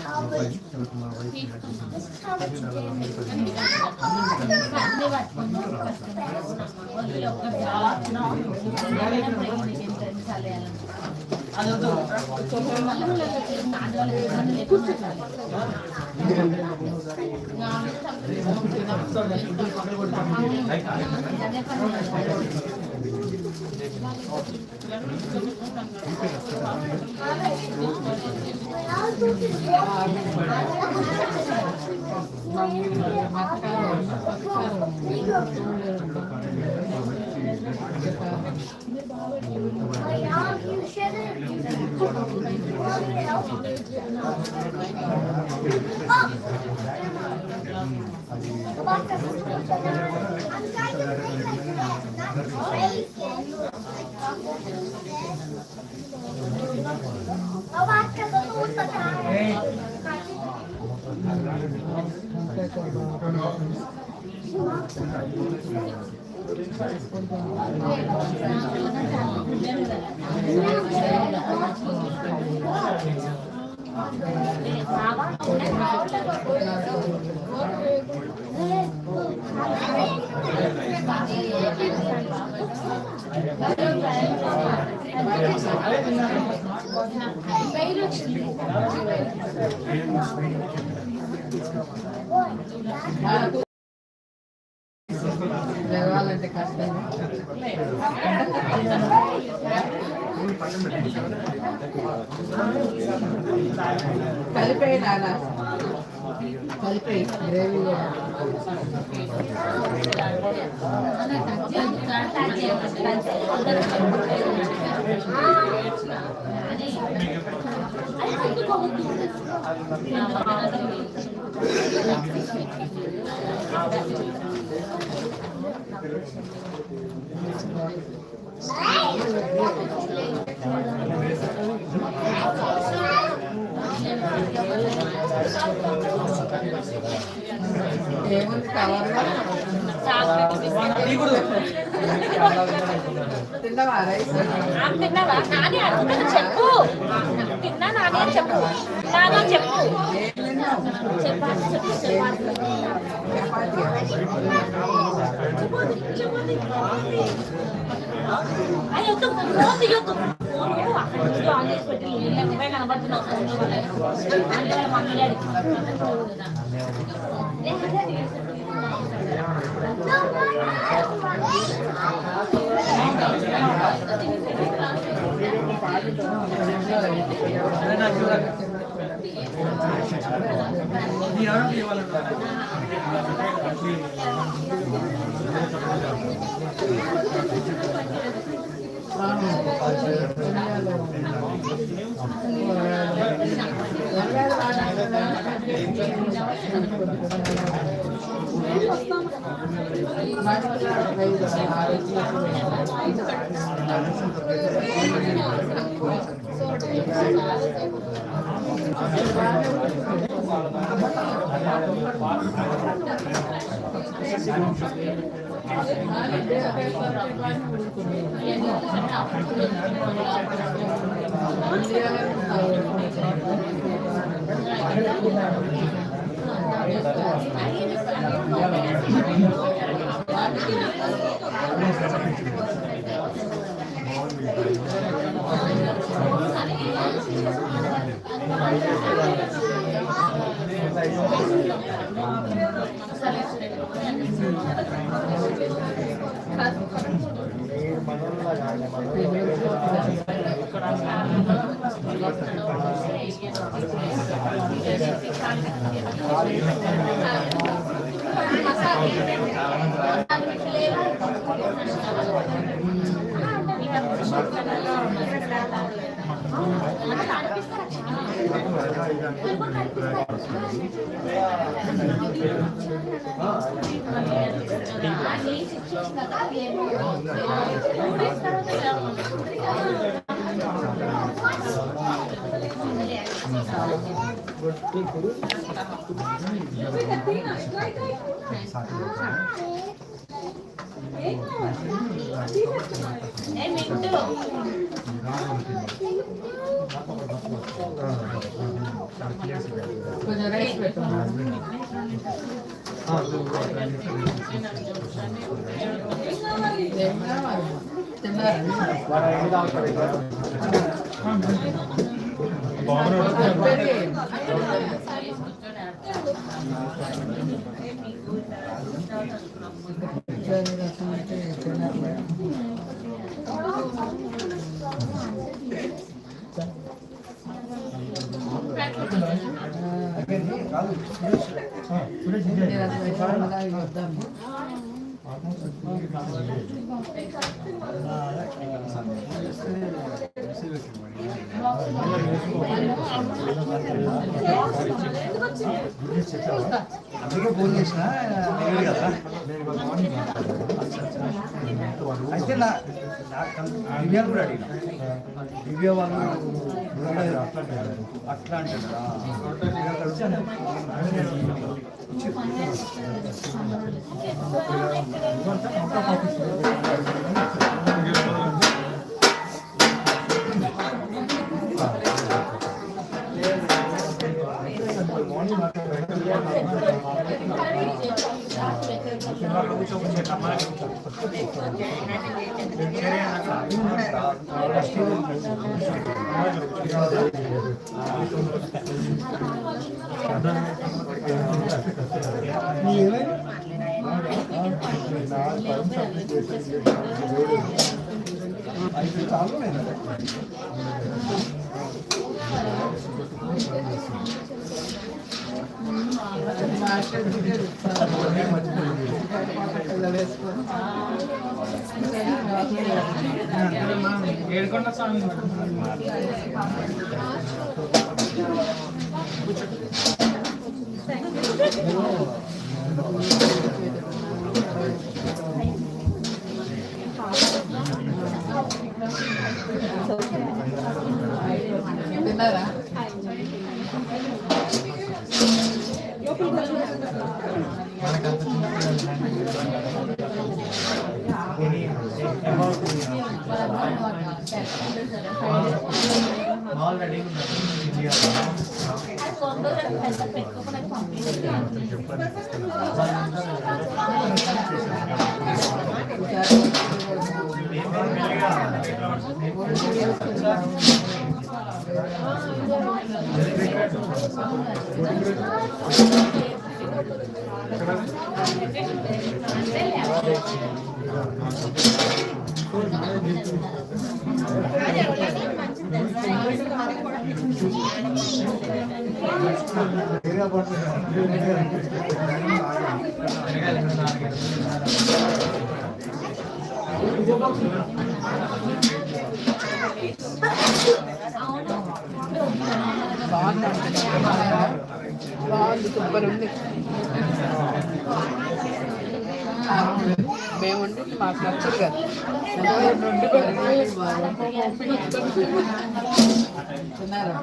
how much కొంచెం రైస్ పెట్టు. అందుకే ఫోన్ చేసిన కదా. అయితే దివ్య కూడా అడిగిన, దివ్య వాళ్ళు అట్లా అంటారా ఏడుకొండ స్వామి తిన్నారా? బాగుంది, సూపర్ ఉంది. మేముంటే మాకు నచ్చదు కదా. తిన్నారా?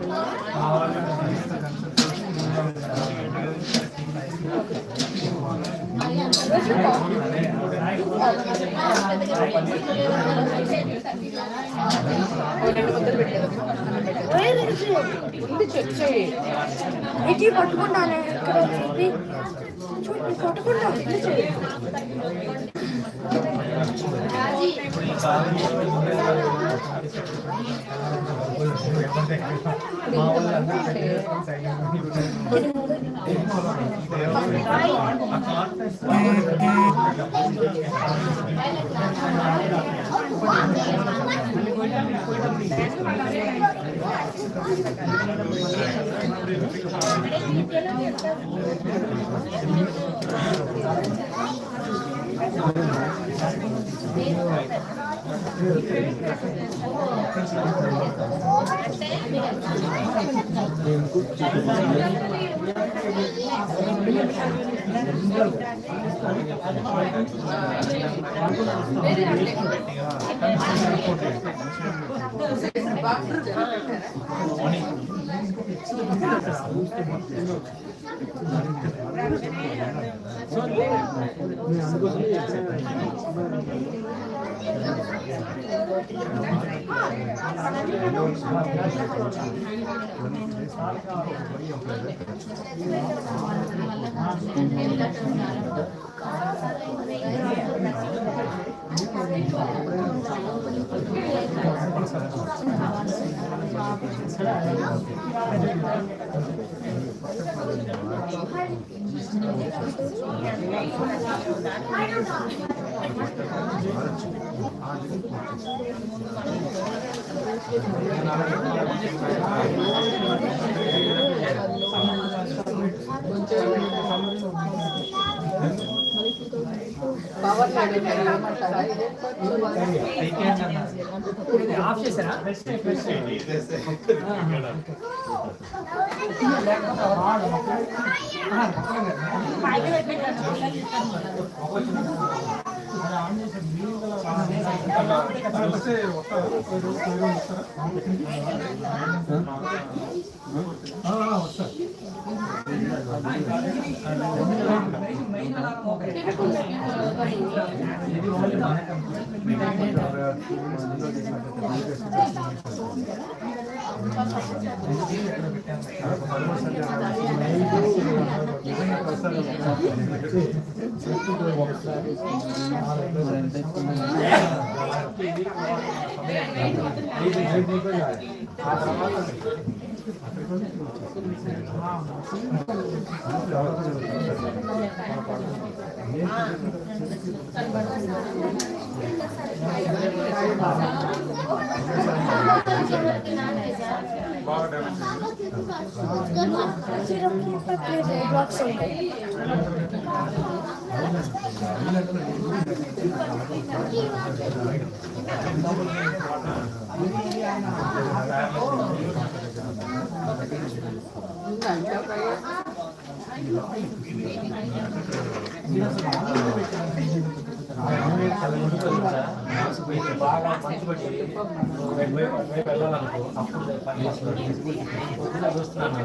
రెండు ముద్దలు పెట్టారు. ఉంది చెక్ చేయి. ఇది పట్టుకున్నానే ఇక్కడ వచ్చింది. చూడు పట్టుకున్నా ఇది చేయి. పవర్ ఏమంటారా? ఆఫ్ చేశారా? బాగా మంచి పట్టి వెళ్ళాలనుకో అప్పుడు చూస్తున్నాను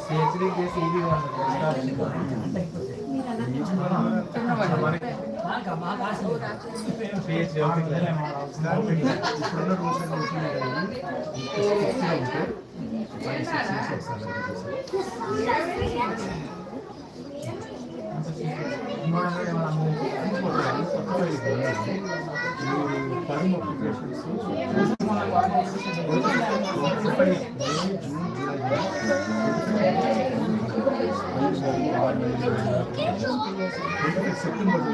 సిహెచ్డి చేసి ఇది పిహెచ్డి ఇప్పుడున్న రూల్స్ అండ్ సెప్టెంబర్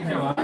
14